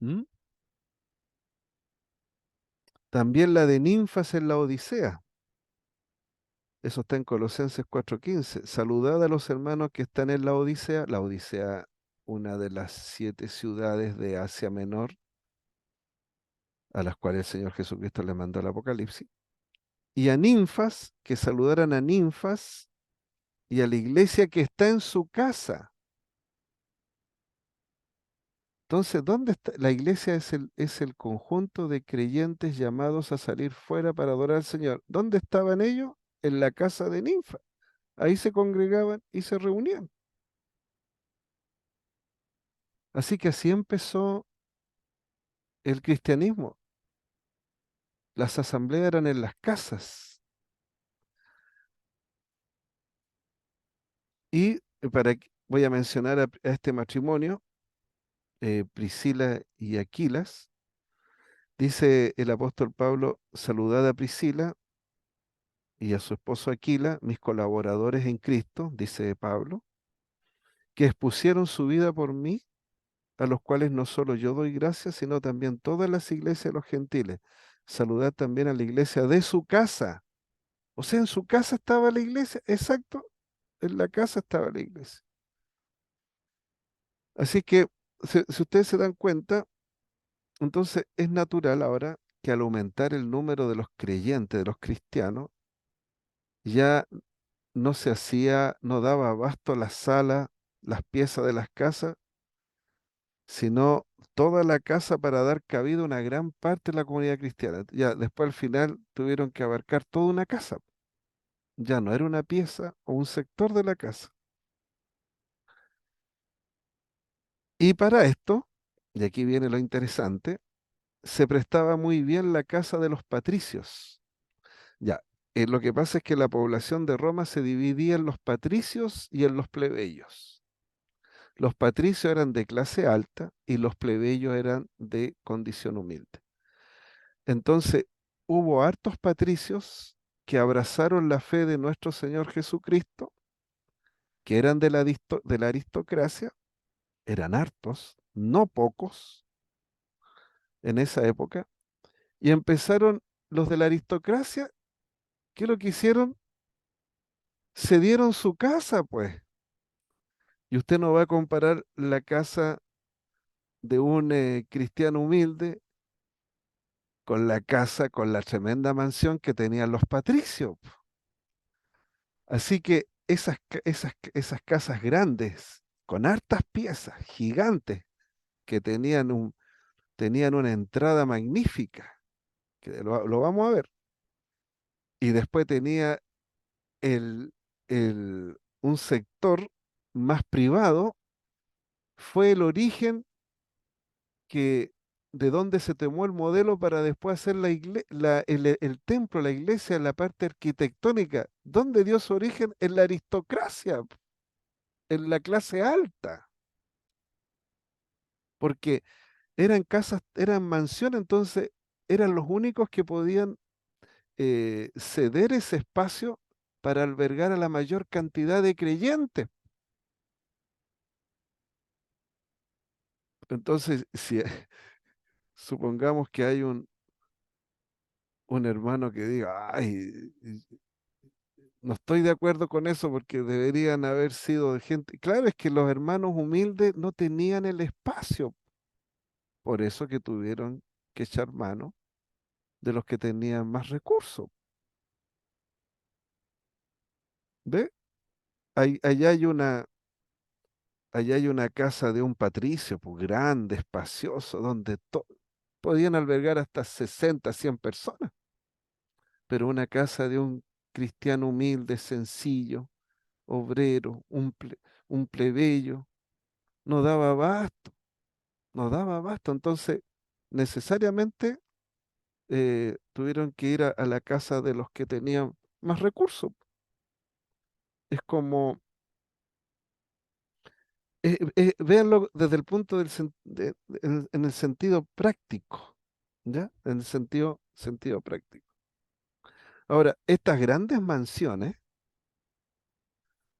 ¿Mm? También la de Ninfas en la Odisea. Eso está en Colosenses 4:15. Saludad a los hermanos que están en la Odisea. La Odisea, una de las 7 ciudades de Asia Menor, a las cuales el Señor Jesucristo le mandó el Apocalipsis. Y a Ninfas, que saludaran a Ninfas y a la iglesia que está en su casa. Entonces, ¿dónde está? La iglesia es el conjunto de creyentes llamados a salir fuera para adorar al Señor. ¿Dónde estaban ellos? En la casa de Ninfa. Ahí se congregaban y se reunían. Así que así empezó el cristianismo. Las asambleas eran en las casas. Y voy a mencionar a este matrimonio, Priscila y Aquilas. Dice el apóstol Pablo: saludad a Priscila y a su esposo Aquila, mis colaboradores en Cristo, dice Pablo, que expusieron su vida por mí, a los cuales no solo yo doy gracias, sino también todas las iglesias de los gentiles. Saludad también a la iglesia de su casa. O sea, en su casa estaba la iglesia, exacto, en la casa estaba la iglesia. Así que, si ustedes se dan cuenta, entonces es natural ahora que al aumentar el número de los creyentes, de los cristianos, ya no se hacía, no daba abasto la sala, las piezas de las casas, sino toda la casa para dar cabida a una gran parte de la comunidad cristiana. Ya después al final tuvieron que abarcar toda una casa. Ya no era una pieza o un sector de la casa. Y para esto, y aquí viene lo interesante, se prestaba muy bien la casa de los patricios. Ya, lo que pasa es que la población de Roma se dividía en los patricios y en los plebeyos. Los patricios eran de clase alta y los plebeyos eran de condición humilde. Entonces, hubo hartos patricios que abrazaron la fe de nuestro Señor Jesucristo, que eran de la aristocracia, eran hartos, no pocos en esa época, y empezaron los de la aristocracia. ¿Qué es lo que hicieron? Cedieron su casa, pues. Y usted no va a comparar la casa de un cristiano humilde con la casa, con la tremenda mansión que tenían los patricios. Así que esas casas grandes, con hartas piezas, gigantes, que tenían una entrada magnífica, que lo vamos a ver. Y después tenía el, un sector más privado, fue el origen que de donde se tomó el modelo para después hacer el templo, la iglesia, la parte arquitectónica. ¿Dónde dio su origen? En la aristocracia, en la clase alta, porque eran casas, eran mansiones, entonces eran los únicos que podían ceder ese espacio para albergar a la mayor cantidad de creyentes. Entonces, si supongamos que hay un hermano que diga: ay, no estoy de acuerdo con eso porque deberían haber sido de gente. Claro, es que los hermanos humildes no tenían el espacio, por eso que tuvieron que echar mano de los que tenían más recursos. ¿Ve? Allá hay una casa de un patricio, pues grande, espacioso, donde podían albergar hasta 60, 100 personas, pero una casa de un cristiano humilde, sencillo, obrero, un plebeyo, no daba abasto, no daba abasto. Entonces, necesariamente tuvieron que ir a la casa de los que tenían más recursos. Es como, véanlo desde el punto en el sentido práctico, ¿ya? En el sentido práctico. Ahora, estas grandes mansiones,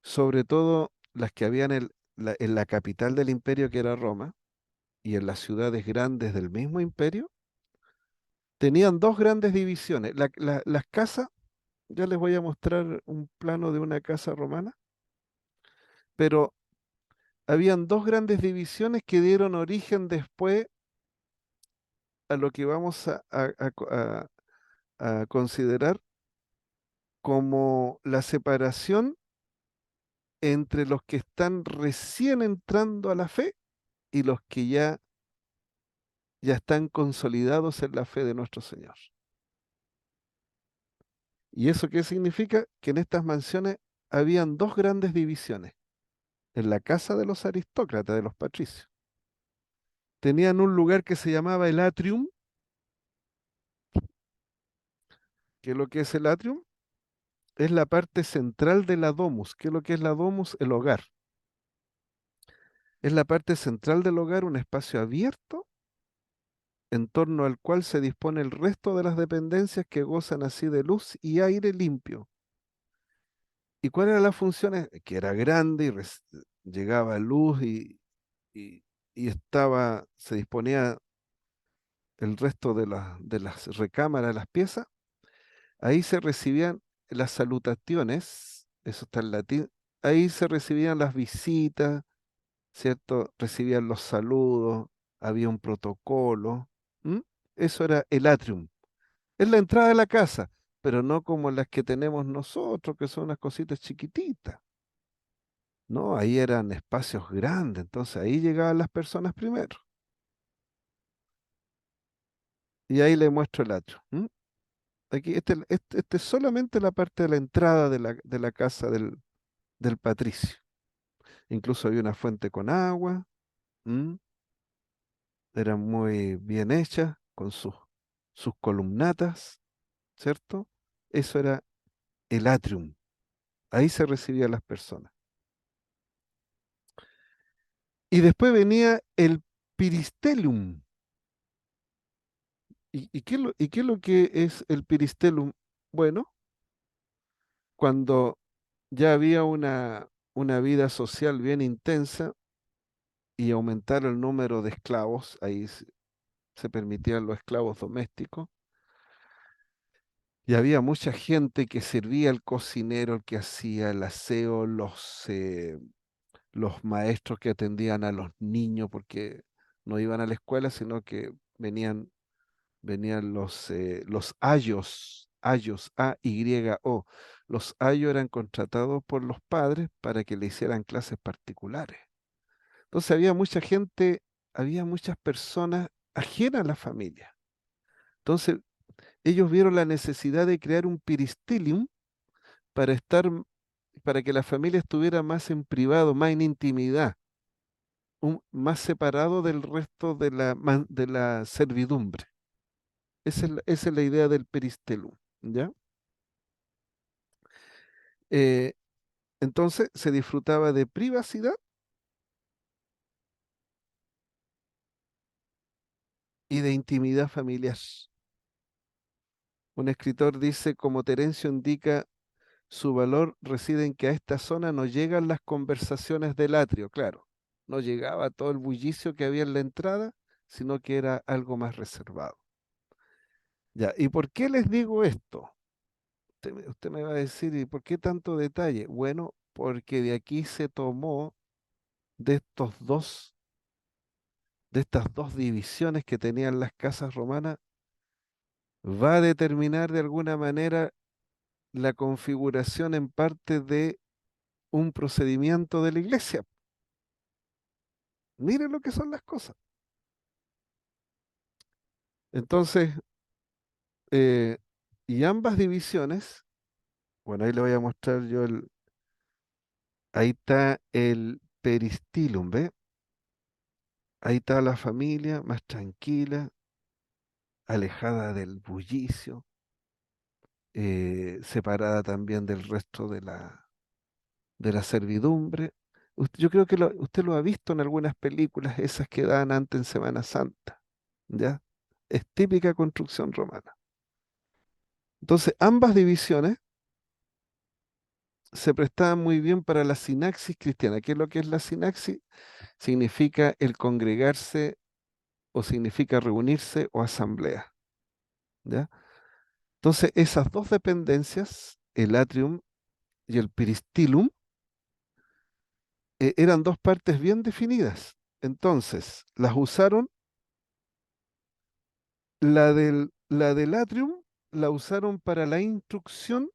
sobre todo las que habían en la capital del imperio que era Roma, y en las ciudades grandes del mismo imperio, tenían dos grandes divisiones. Las casas Ya les voy a mostrar un plano de una casa romana, pero habían dos grandes divisiones que dieron origen después a lo que vamos a considerar como la separación entre los que están recién entrando a la fe y los que ya están consolidados en la fe de nuestro Señor. ¿Y eso qué significa? Que en estas mansiones habían dos grandes divisiones. En la casa de los aristócratas, de los patricios, tenían un lugar que se llamaba el atrium. ¿Qué es lo que es el atrium? Es la parte central de la domus. ¿Qué es lo que es la domus? El hogar. Es la parte central del hogar, un espacio abierto en torno al cual se dispone el resto de las dependencias que gozan así de luz y aire limpio. ¿Y cuál era la función? Que era grande y llegaba luz y- y se disponía el resto de las recámaras, las piezas. Ahí se recibían las salutaciones, eso está en latín, ahí se recibían las visitas, ¿cierto? Recibían los saludos, había un protocolo. ¿M? Eso era el atrium. Es la entrada de la casa, pero no como las que tenemos nosotros, que son unas cositas chiquititas. No, ahí eran espacios grandes, entonces ahí llegaban las personas primero. Y ahí le muestro el atrium. ¿M? Aquí, este es solamente la parte de la entrada de la casa del patricio. Incluso había una fuente con agua. ¿M? Eran muy bien hechas, con sus columnatas, ¿cierto? Eso era el atrium. Ahí se recibían las personas. Y después venía el peristellum. ¿Y qué es lo que es el peristellum? Bueno, cuando ya había una vida social bien intensa y aumentaron el número de esclavos, ahí se permitían los esclavos domésticos, y había mucha gente que servía, el cocinero, el que hacía el aseo, los maestros que atendían a los niños, porque no iban a la escuela, sino que venían los ayos, A-Y-O. Los ayos eran contratados por los padres para que le hicieran clases particulares. Entonces había mucha gente, había muchas personas ajenas a la familia. Entonces ellos vieron la necesidad de crear un peristilium para para que la familia estuviera más en privado, más en intimidad, más separado del resto de de la servidumbre. Esa es la idea del peristelum, ¿ya? Eh, entonces se disfrutaba de privacidad y de intimidad familiar. Un escritor dice, como Terencio indica, su valor reside en que a esta zona no llegan las conversaciones del atrio, claro, no llegaba todo el bullicio que había en la entrada, sino que era algo más reservado. Ya, ¿y por qué les digo esto? Usted me va a decir, ¿y por qué tanto detalle? Bueno, porque de aquí se tomó de de estas dos divisiones que tenían las casas romanas, va a determinar de alguna manera la configuración en parte de un procedimiento de la iglesia. Miren lo que son las cosas. Entonces, eh, y ambas divisiones, bueno, ahí le voy a mostrar yo ahí está el peristilum, ¿ve? Ahí está la familia más tranquila, alejada del bullicio, separada también del resto de la servidumbre. Yo creo que usted lo ha visto en algunas películas, esas que dan antes en Semana Santa, ¿ya? Es típica construcción romana. Entonces, ambas divisiones se prestaban muy bien para la sinaxis cristiana. ¿Qué es lo que es la sinaxis? Significa el congregarse o significa reunirse o asamblea, ¿ya? Entonces, esas dos dependencias el atrium y el peristilum eran dos partes bien definidas. Entonces, las usaron, la del atrium la usaron para la instrucción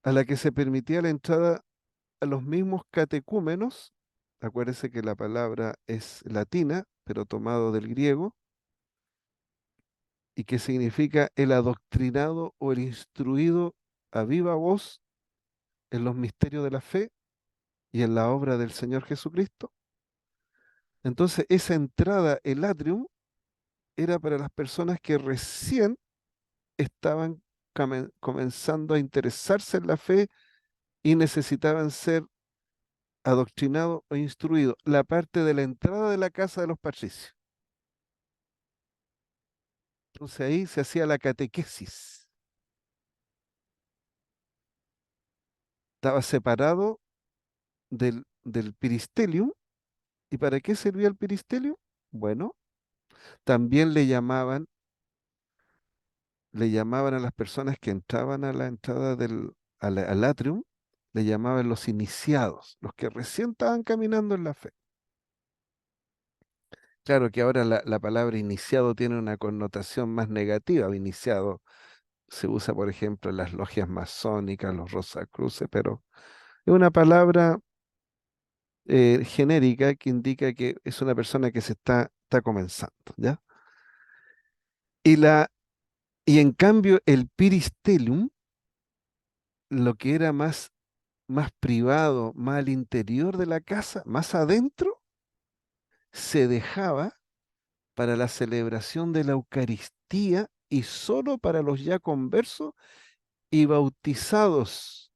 a la que se permitía la entrada a los mismos catecúmenos. Acuérdese que la palabra es latina, pero tomado del griego, y que significa el adoctrinado o el instruido a viva voz en los misterios de la fe y en la obra del Señor Jesucristo. Entonces, esa entrada, el atrium, era para las personas que recién estaban comenzando a interesarse en la fe y necesitaban ser adoctrinados o instruidos. La parte de la entrada de la casa de los patricios. Entonces ahí se hacía la catequesis. Estaba separado del peristelium. ¿Y para qué servía el peristelium? Bueno, también le llamaban a las personas que entraban a la entrada al atrium, le llamaban los iniciados, los que recién estaban caminando en la fe. Claro que ahora la palabra iniciado tiene una connotación más negativa. Iniciado se usa, por ejemplo, en las logias masónicas, los Rosacruces, pero es una palabra genérica que indica que es una persona que está comenzando, ¿ya? Y, la, y en cambio el Piristellum, lo que era más privado, más al interior de la casa, más adentro, se dejaba para la celebración de la Eucaristía y solo para los ya conversos y bautizados,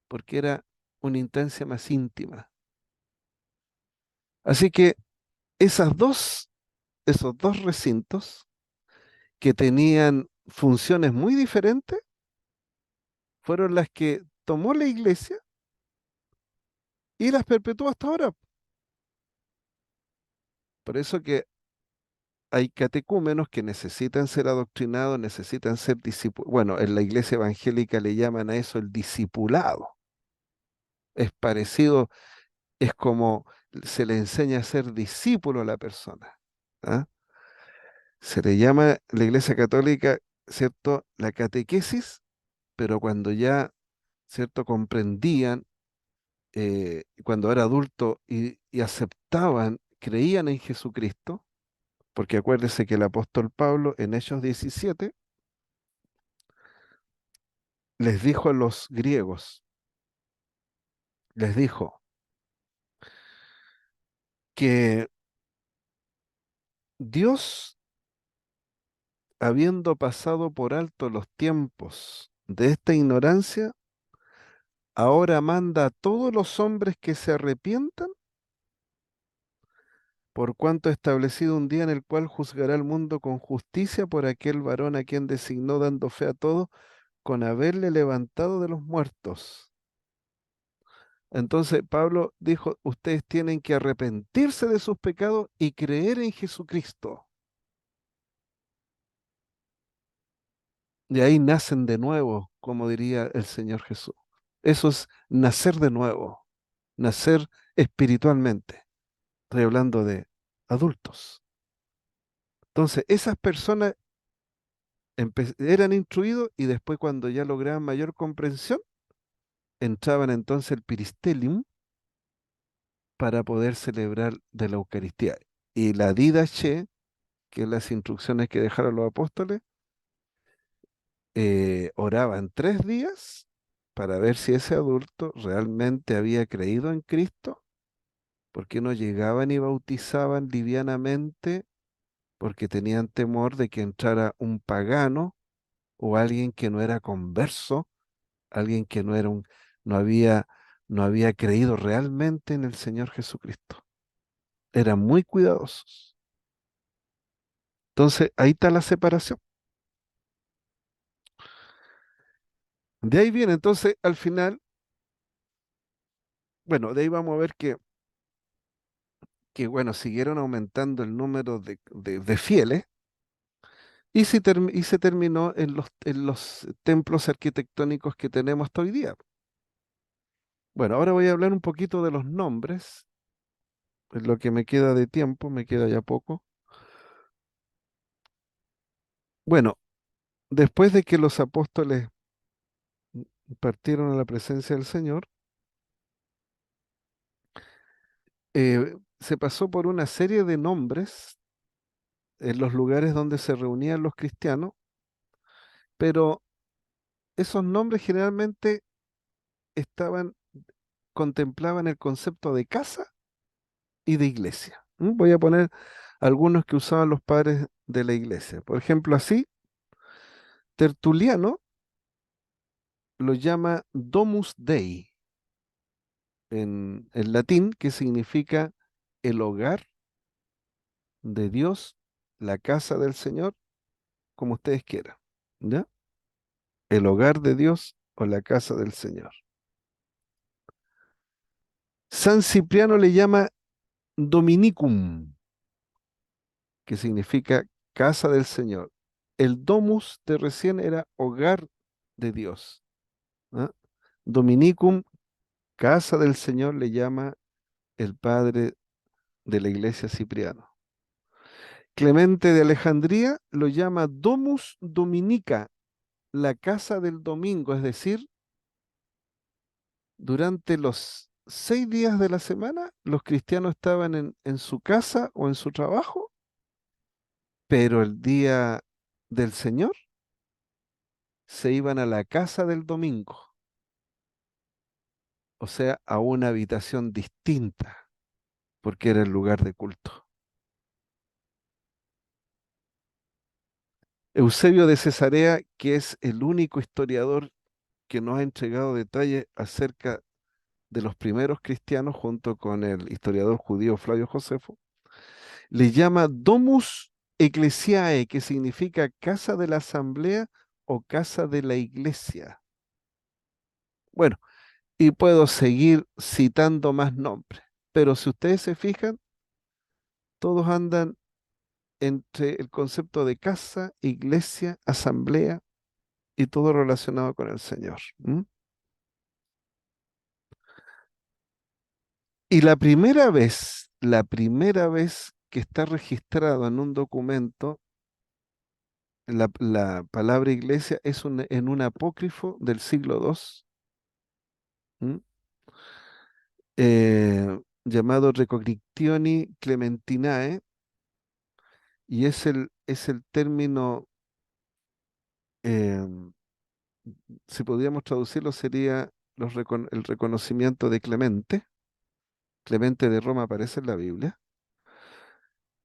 porque era una instancia más íntima. Así que esas dos, esos dos recintos que tenían funciones muy diferentes fueron las que tomó la iglesia y las perpetuó hasta ahora. Por eso que hay catecúmenos que necesitan ser adoctrinados, necesitan ser discipulados. Bueno, en la iglesia evangélica le llaman a eso el discipulado. Es parecido, es como se le enseña a ser discípulo a la persona. ¿Ah? Se le llama la iglesia católica, ¿cierto? La catequesis, pero cuando ya, ¿cierto? Comprendían, cuando era adulto y aceptaban, creían en Jesucristo, porque acuérdese que el apóstol Pablo en Hechos 17 les dijo a los griegos, les dijo que Dios, habiendo pasado por alto los tiempos de esta ignorancia, ahora manda a todos los hombres que se arrepientan, por cuanto ha establecido un día en el cual juzgará al mundo con justicia por aquel varón a quien designó dando fe a todos con haberle levantado de los muertos. Entonces Pablo dijo, ustedes tienen que arrepentirse de sus pecados y creer en Jesucristo. De ahí nacen de nuevo, como diría el Señor Jesús. Eso es nacer de nuevo, nacer espiritualmente. Estoy hablando de adultos. Entonces, esas personas eran instruidos y después cuando ya lograban mayor comprensión, entraban entonces el peristelium para poder celebrar de la Eucaristía. Y la didache, que es las instrucciones que dejaron los apóstoles, oraban 3 días para ver si ese adulto realmente había creído en Cristo, porque no llegaban y bautizaban livianamente, porque tenían temor de que entrara un pagano o alguien que no era converso, alguien que no había, no había creído realmente en el Señor Jesucristo. Eran muy cuidadosos. Entonces, ahí está la separación. De ahí viene, entonces, al final, bueno, de ahí vamos a ver que bueno, siguieron aumentando el número de fieles, y se terminó en los templos arquitectónicos que tenemos hasta hoy día. Bueno, ahora voy a hablar un poquito de los nombres, en lo que me queda de tiempo, me queda ya poco. Bueno, después de que los apóstoles partieron a la presencia del Señor, se pasó por una serie de nombres en los lugares donde se reunían los cristianos, pero esos nombres generalmente estaban, contemplaban el concepto de casa y de iglesia. ¿M? Voy a poner algunos que usaban los padres de la iglesia. Por ejemplo, así, Tertuliano lo llama Domus Dei en latín, que significa el hogar de Dios, la casa del Señor, como ustedes quieran. ¿Ya? El hogar de Dios o la casa del Señor. San Cipriano le llama Dominicum, que significa casa del Señor. El domus de recién era hogar de Dios. ¿Ah? Dominicum, casa del Señor, le llama el padre de la iglesia Cipriano. Clemente de Alejandría lo llama Domus Dominica, la casa del domingo, es decir, durante los 6 días de la semana los cristianos estaban en su casa o en su trabajo, pero el día del Señor se iban a la casa del domingo, o sea, a una habitación distinta, porque era el lugar de culto. Eusebio de Cesarea, que es el único historiador que nos ha entregado detalles acerca de los primeros cristianos, junto con el historiador judío Flavio Josefo, le llama Domus Ecclesiae, que significa casa de la asamblea o casa de la iglesia. Bueno, y puedo seguir citando más nombres, pero si ustedes se fijan, todos andan entre el concepto de casa, iglesia, asamblea y todo relacionado con el Señor. ¿M? Y la primera vez que está registrado en un documento, la palabra iglesia es en un apócrifo del siglo II, ¿m? Llamado Recognizioni Clementinae, y es el término, em, si podríamos traducirlo, sería el reconocimiento de Clemente. Clemente de Roma aparece en la Biblia.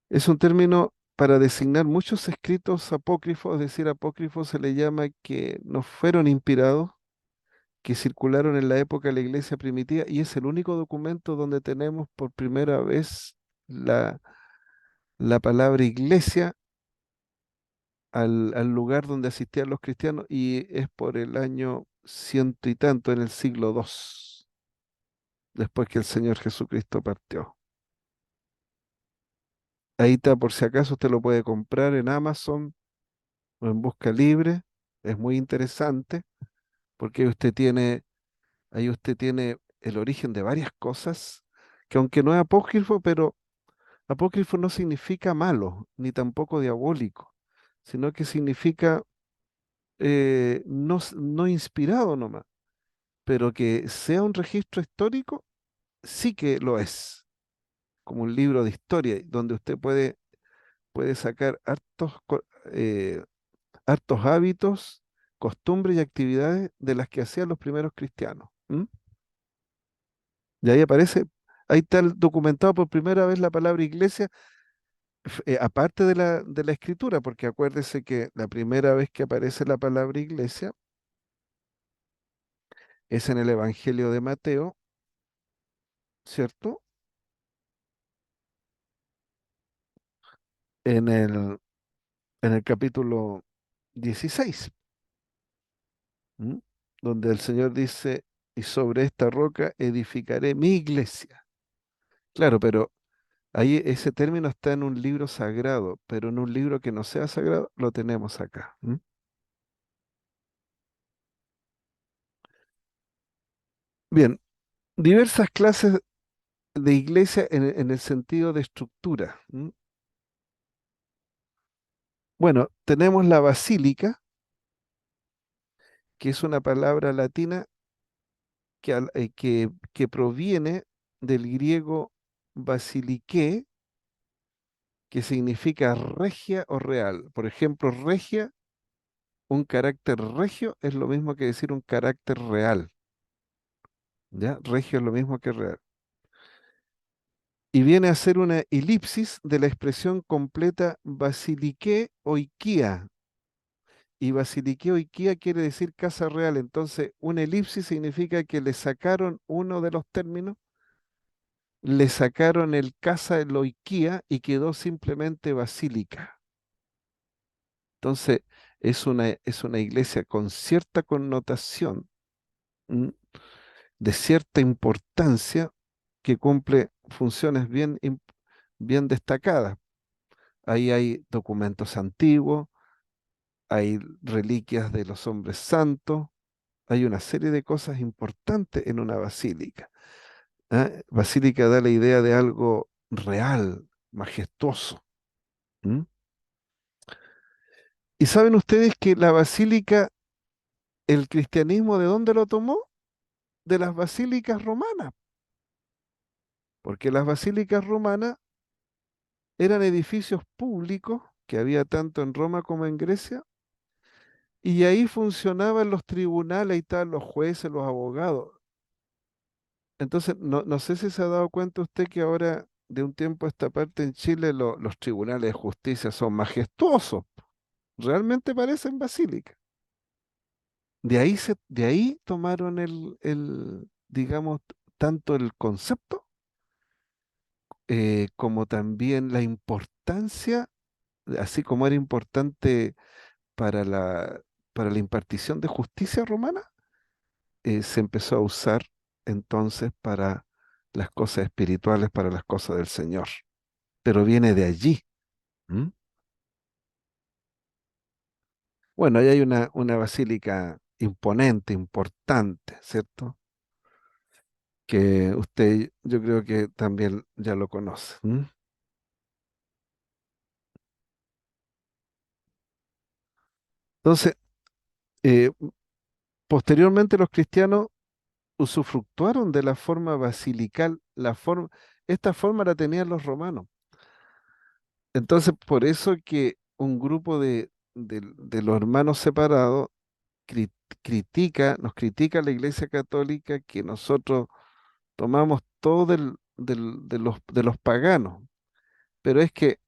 Es un término para designar muchos escritos apócrifos, es decir, apócrifos se le llama que no fueron inspirados, que circularon en la época de la iglesia primitiva, y es el único documento donde tenemos por primera vez la, la palabra iglesia al lugar donde asistían los cristianos, y es por el año ciento y tanto, en el siglo II, después que el Señor Jesucristo partió. Ahí está, por si acaso usted lo puede comprar en Amazon o en Busca Libre. Es muy interesante porque ahí usted tiene el origen de varias cosas, que aunque no es apócrifo, pero apócrifo no significa malo, ni tampoco diabólico, sino que significa no inspirado nomás, pero que sea un registro histórico, sí que lo es, como un libro de historia, donde usted puede sacar eh, hartos hábitos, costumbres y actividades de las que hacían los primeros cristianos. ¿M? Y ahí aparece, ahí está documentado por primera vez la palabra iglesia, aparte de la escritura, porque acuérdese que la primera vez que aparece la palabra iglesia es en el Evangelio de Mateo, ¿cierto? En el capítulo 16, ¿m? Donde el Señor dice, y sobre esta roca edificaré mi iglesia. Claro, pero Ahí ese término está en un libro sagrado, pero en un libro que no sea sagrado lo tenemos acá. ¿M? Bien, diversas clases de iglesia en el sentido de estructura. ¿M? Bueno, tenemos la basílica, que es una palabra latina que proviene del griego basiliké, que significa regia o real. Por ejemplo, regia, un carácter regio es lo mismo que decir un carácter real. ¿Ya? Regio es lo mismo que real. Y viene a ser una elipsis de la expresión completa basiliké oikia. Y basiliké oikia quiere decir casa real. Entonces, una elipsis significa que le sacaron uno de los términos, le sacaron el casa, el oikia, y quedó simplemente basílica. Entonces, es una iglesia con cierta connotación, ¿m? De cierta importancia, que cumple funciones bien destacadas. Ahí hay documentos antiguos, hay reliquias de los hombres santos, hay una serie de cosas importantes en una basílica. ¿Ah? Basílica da la idea de algo real, majestuoso. ¿M? ¿Y saben ustedes que la basílica, el cristianismo, ¿de dónde lo tomó? De las basílicas romanas, porque las basílicas romanas eran edificios públicos que había tanto en Roma como en Grecia, y ahí funcionaban los tribunales y tal, los jueces, los abogados. Entonces, no sé si se ha dado cuenta usted que ahora, de un tiempo a esta parte en Chile, los tribunales de justicia son majestuosos, realmente parecen basílicas. De ahí tomaron digamos, tanto el concepto como también la importancia, así como era importante para para la impartición de justicia romana, se empezó a usar entonces para las cosas espirituales, para las cosas del Señor. Pero viene de allí. ¿M? Bueno, ahí hay una basílica imponente, importante, ¿cierto? Que usted, yo creo que también ya lo conoce. ¿M? Entonces, eh, posteriormente los cristianos usufructuaron de la forma basilical, esta forma la tenían los romanos. Entonces, por eso que un grupo de los hermanos separados cri- nos critica la Iglesia Católica, que nosotros tomamos todo de los paganos. Pero es que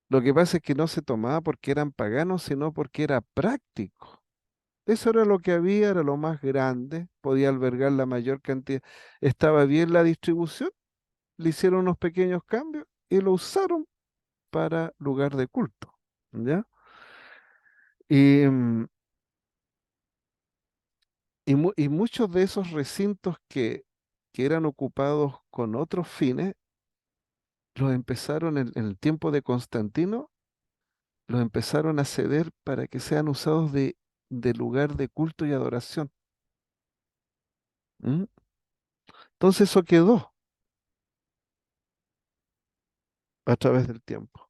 lo que pasa es que no se tomaba porque eran paganos, sino porque era práctico. Eso era lo que había, era lo más grande, podía albergar la mayor cantidad. Estaba bien la distribución, le hicieron unos pequeños cambios y lo usaron para lugar de culto. ¿Ya? Y, y muchos de esos recintos que eran ocupados con otros fines, los empezaron en el tiempo de Constantino, los empezaron a ceder para que sean usados de lugar de culto y adoración. ¿M? Entonces eso quedó a través del tiempo.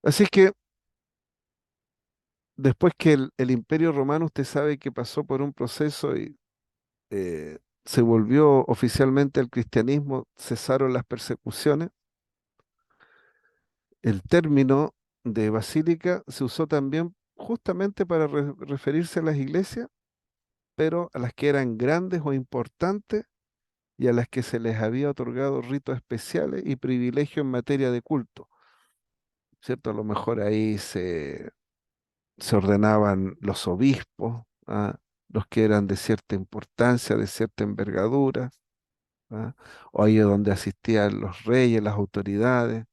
Así que después que el Imperio Romano, usted sabe que pasó por un proceso y se volvió oficialmente al cristianismo, cesaron las persecuciones. El término de basílica se usó también justamente para referirse a las iglesias, pero a las que eran grandes o importantes y a las que se les había otorgado ritos especiales y privilegios en materia de culto, ¿cierto? A lo mejor ahí se ordenaban los obispos, ¿ah? Los que eran de cierta importancia, de cierta envergadura, ¿ah? O ahí es donde asistían los reyes, las autoridades.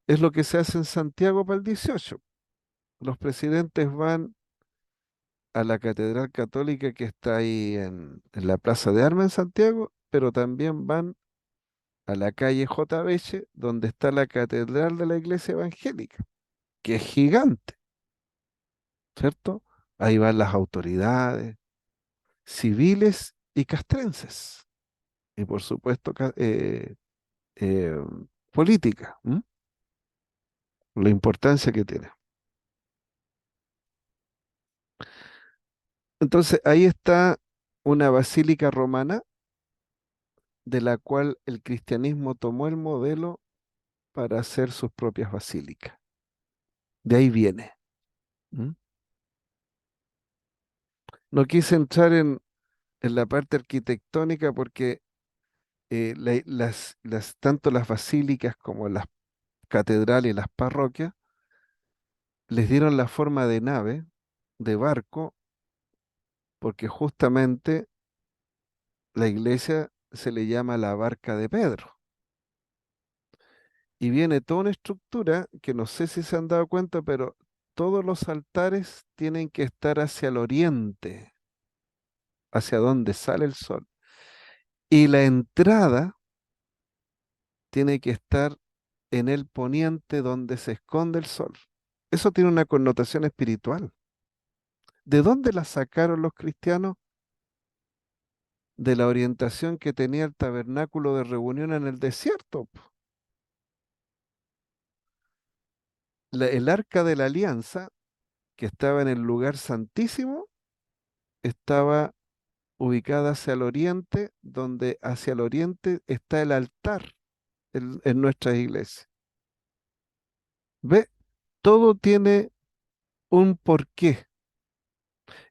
Es lo que se hace en Santiago para el 18. Los presidentes van a la Catedral Católica que está ahí en la Plaza de Armas en Santiago pero también van a la calle J. Beche, donde está la catedral de la iglesia evangélica, que es gigante, ¿cierto? Ahí van las autoridades civiles y castrenses, y por supuesto eh, política, ¿m? La importancia que tiene. Entonces, ahí está una basílica romana de la cual el cristianismo tomó el modelo para hacer sus propias basílicas. De ahí viene. ¿M? No quise entrar en la parte arquitectónica porque tanto las basílicas como las catedrales y las parroquias les dieron la forma de nave, de barco, porque justamente la iglesia se le llama la barca de Pedro. Y viene toda una estructura que no sé si se han dado cuenta, pero todos los altares tienen que estar hacia el oriente, hacia donde sale el sol. Y la entrada tiene que estar en el poniente donde se esconde el sol. Eso tiene una connotación espiritual. ¿De dónde la sacaron los cristianos? De la orientación que tenía el tabernáculo de reunión en el desierto, po. El arca de la alianza, que estaba en el lugar santísimo, estaba ubicada hacia el oriente, donde hacia el oriente está el altar en nuestras iglesias. ¿Ve? Todo tiene un porqué.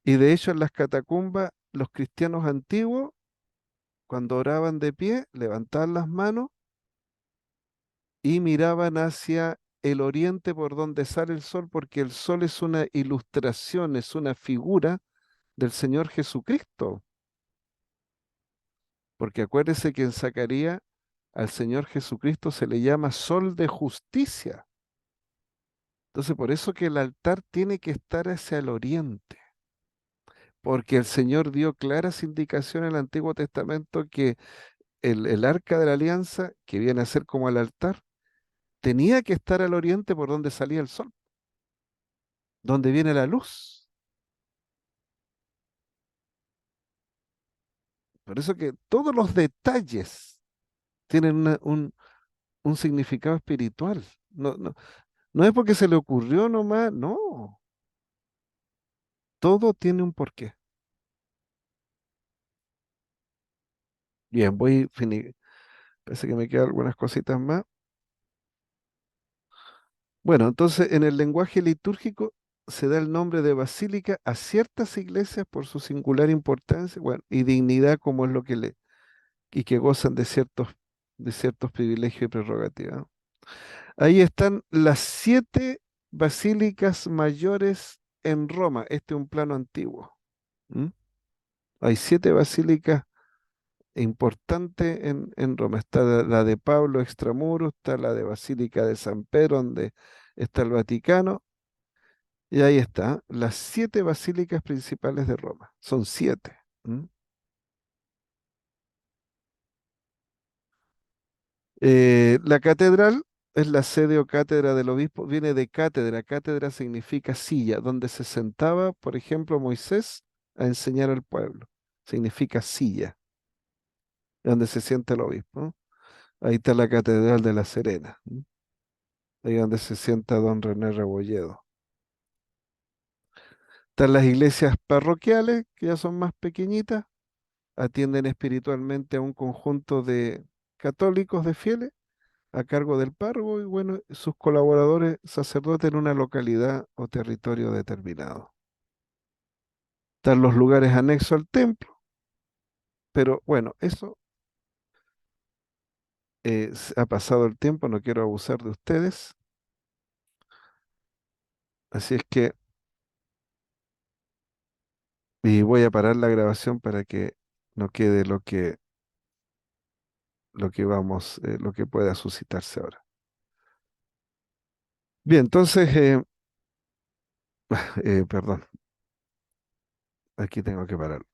Y de hecho en las catacumbas, los cristianos antiguos, cuando oraban de pie, levantaban las manos y miraban hacia el oriente por donde sale el sol, porque el sol es una ilustración, es una figura del Señor Jesucristo. Porque acuérdese que en Zacarías al Señor Jesucristo se le llama sol de justicia. Entonces, por eso que el altar tiene que estar hacia el oriente, porque el Señor dio claras indicaciones en el Antiguo Testamento que el arca de la alianza, que viene a ser como el altar, tenía que estar al oriente por donde salía el sol, donde viene la luz. Por eso que todos los detalles tienen un significado espiritual. No, no, no es porque se le ocurrió nomás, no. Todo tiene un porqué. Bien, parece que me quedan algunas cositas más. Bueno, entonces en el lenguaje litúrgico se da el nombre de basílica a ciertas iglesias por su singular importancia, bueno, y dignidad como es lo que y que gozan de ciertos privilegios y prerrogativas, ¿no? Ahí están las 7 basílicas mayores en Roma. Este es un plano antiguo. ¿M? Hay 7 basílicas importantes en Roma. Está la de Pablo Extramuros, está la de Basílica de San Pedro, donde está el Vaticano. Y ahí está, las 7 basílicas principales de Roma. Son 7. ¿M? La catedral es la sede o cátedra del obispo, viene de cátedra. Cátedra significa silla, donde se sentaba, por ejemplo, Moisés a enseñar al pueblo. Significa silla, donde se sienta el obispo, ¿no? Ahí está la Catedral de La Serena, ¿m? Ahí donde se sienta don René Rebolledo. Están las iglesias parroquiales, que ya son más pequeñitas, atienden espiritualmente a un conjunto de católicos, de fieles, a cargo del párroco y bueno, sus colaboradores sacerdotes en una localidad o territorio determinado. Están los lugares anexos al templo, pero bueno, eso ha pasado el tiempo, no quiero abusar de ustedes, así es que y voy a parar la grabación para que no quede lo que pueda suscitarse ahora. Bien, entonces, perdón, aquí tengo que parar.